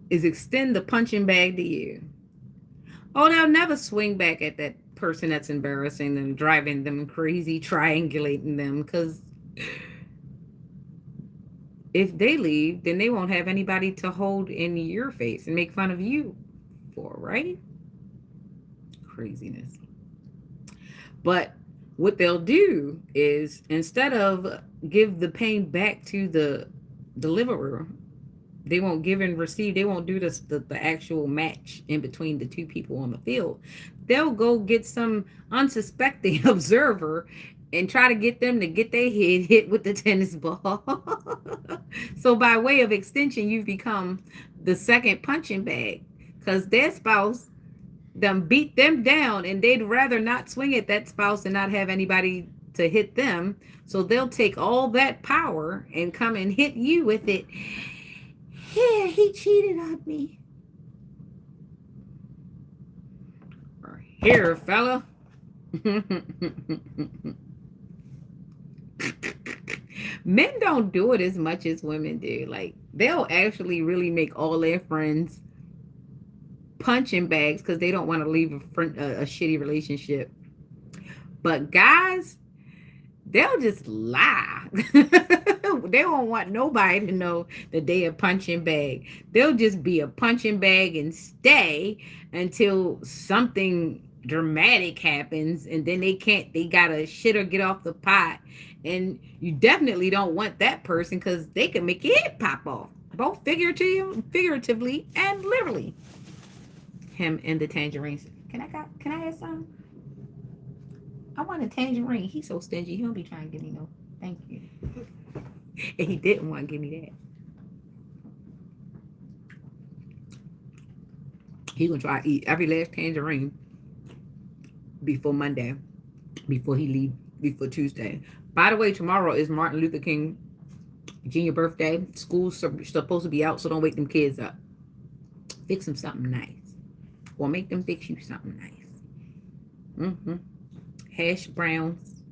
is extend the punching bag to you. Oh, they'll never swing back at that person that's embarrassing them, driving them crazy, triangulating them, because if they leave, then they won't have anybody to hold in your face and make fun of you for, right? Craziness. But what they'll do is, instead of give the pain back to the deliverer, they won't give and receive. They won't do the actual match in between the two people on the field. They'll go get some unsuspecting observer and try to get them to get their head hit with the tennis ball. So by way of extension, you've become the second punching bag, because their spouse them beat them down, and they'd rather not swing at that spouse and not have anybody to hit them. So they'll take all that power and come and hit you with it. Here, he cheated on me. Or, here, fella. Men don't do it as much as women do. Like, they'll actually really make all their friends punching bags because they don't want to leave a shitty relationship. But guys, they'll just lie. They won't want nobody to know that they a punching bag. They'll just be a punching bag and stay until something dramatic happens, and then they gotta shit or get off the pot. And you definitely don't want that person, because they can make your head pop off, both figuratively and literally. Him and the tangerines. Can I have some? I want a tangerine. He's so stingy. He don't be trying to give me no. Thank you. And he didn't want to give me that. He gonna try to eat every last tangerine before Monday, before he leave, before Tuesday. By the way, tomorrow is Martin Luther King Jr. birthday. School's supposed to be out, so don't wake them kids up. Fix them something nice, or make them fix you something nice. Hash browns,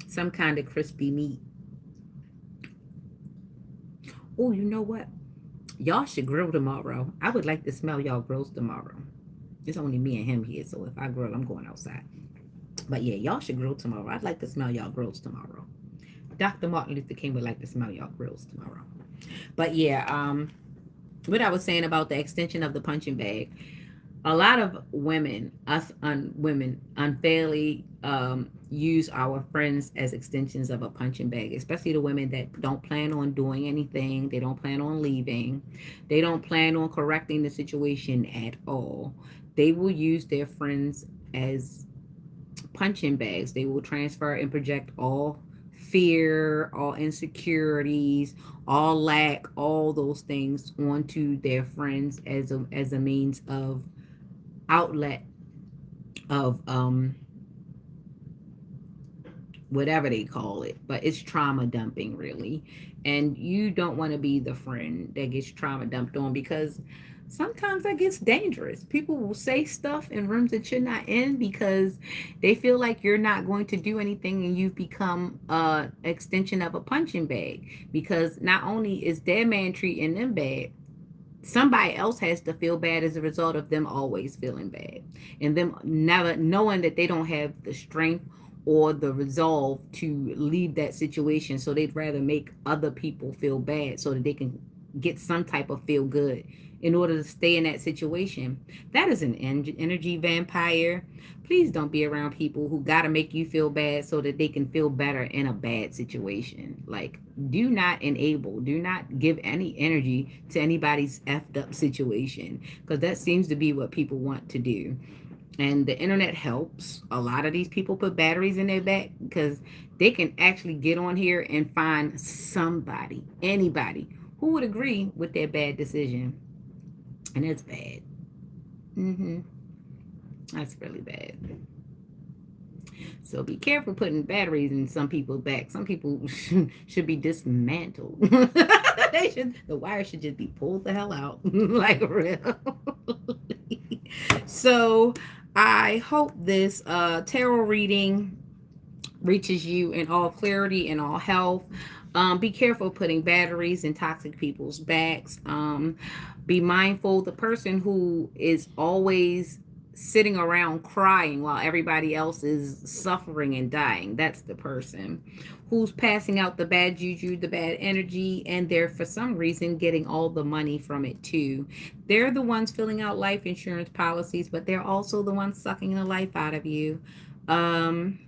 some kind of crispy meat. Oh, you know what? Y'all should grill tomorrow. I would like to smell y'all grills tomorrow. It's only me and him here, so if I grill, I'm going outside. But yeah, y'all should grill tomorrow. I'd like to smell y'all grills tomorrow. Dr. Martin Luther King would like to smell y'all grills tomorrow. But yeah, what I was saying about the extension of the punching bag. A lot of women, women, unfairly use our friends as extensions of a punching bag, especially the women that don't plan on doing anything. They don't plan on leaving. They don't plan on correcting the situation at all. They will use their friends as punching bags. They will transfer and project all fear, all insecurities, all lack, all those things onto their friends as a means of outlet of whatever they call it, but it's trauma dumping really. And you don't want to be the friend that gets trauma dumped on, because sometimes that gets dangerous. People will say stuff in rooms that you're not in because they feel like you're not going to do anything, and you've become a extension of a punching bag, because not only is their man treating them bad, somebody else has to feel bad as a result of them always feeling bad, and them never knowing that they don't have the strength or the resolve to leave that situation, so they'd rather make other people feel bad so that they can get some type of feel good in order to stay in that situation. That is an energy vampire. Please don't be around people who got to make you feel bad so that they can feel better in a bad situation. Like, do not enable, do not give any energy to anybody's effed up situation, because that seems to be what people want to do. And the internet helps. A lot of these people put batteries in their back because they can actually get on here and find somebody, anybody, who would agree with their bad decision. And it's bad. Mm-hmm. That's really bad. So be careful putting batteries in some people's back. Some people should be dismantled. The wire should just be pulled the hell out. Like real. So I hope this tarot reading reaches you in all clarity and all health. Be careful putting batteries in toxic people's backs. Be mindful, the person who is always sitting around crying while everybody else is suffering and dying, that's the person who's passing out the bad juju, the bad energy, and they're for some reason getting all the money from it too. They're the ones filling out life insurance policies, but they're also the ones sucking the life out of you. um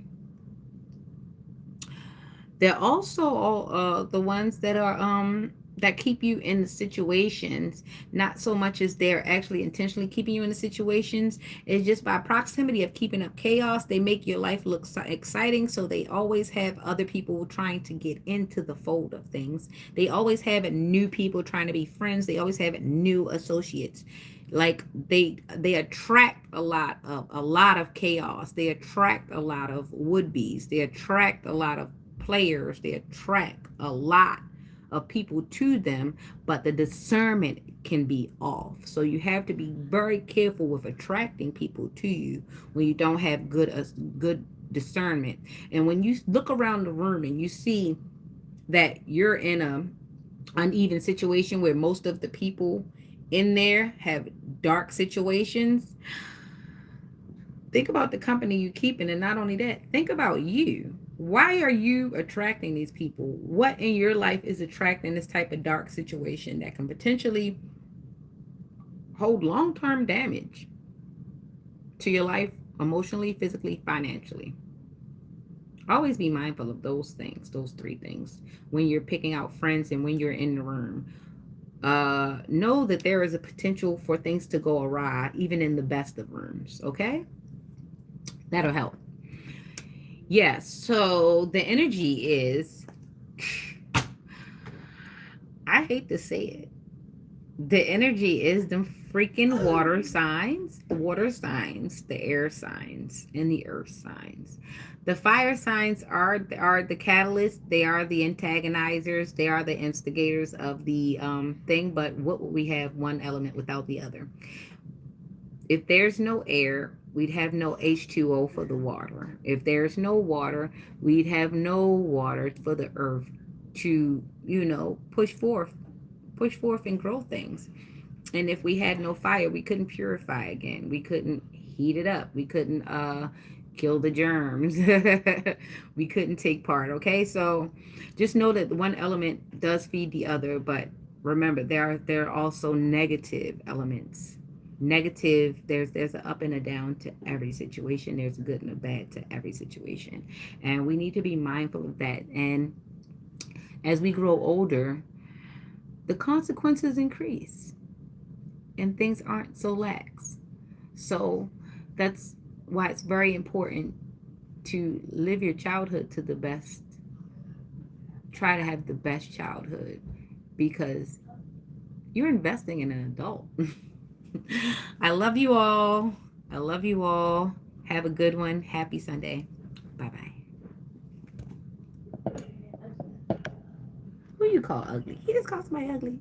they're also all the ones that are that keep you in the situations, not so much as they're actually intentionally keeping you in the situations. It's just by proximity of keeping up chaos, they make your life look so exciting, so they always have other people trying to get into the fold of things. They always have new people trying to be friends. They always have new associates. Like they attract a lot of chaos. They attract a lot of would-be's. They attract a lot of players. They attract a lot of people to them, but the discernment can be off. So you have to be very careful with attracting people to you when you don't have good discernment. And when you look around the room and you see that you're in a uneven situation where most of the people in there have dark situations, think about the company you keeping, and not only that, think about you. Why are you attracting these people? What in your life is attracting this type of dark situation that can potentially hold long-term damage to your life, emotionally, physically, financially? Always be mindful of those things, those three things, when you're picking out friends and when you're in the room. Know that there is a potential for things to go awry, even in the best of rooms, okay? That'll help. Yes, so the energy is, I hate to say it, the energy is the freaking water signs, the air signs, and the earth signs. The fire signs are the catalysts. They are the antagonizers. They are the instigators of the thing. But what would we have one element without the other? If there's no air, we'd have no H2O for the water. If there's no water, we'd have no water for the earth to, push forth and grow things. And if we had no fire, we couldn't purify again. We couldn't heat it up. We couldn't kill the germs. We couldn't take part. Okay, so just know that one element does feed the other, but remember there are also negative elements Negative, there's an up and a down to every situation. There's a good and a bad to every situation. And we need to be mindful of that. And as we grow older, the consequences increase and things aren't so lax. So that's why it's very important to live your childhood to the best. Try to have the best childhood because you're investing in an adult. I love you all. I love you all. Have a good one. Happy Sunday. Bye bye. Who you call ugly? He just called somebody ugly.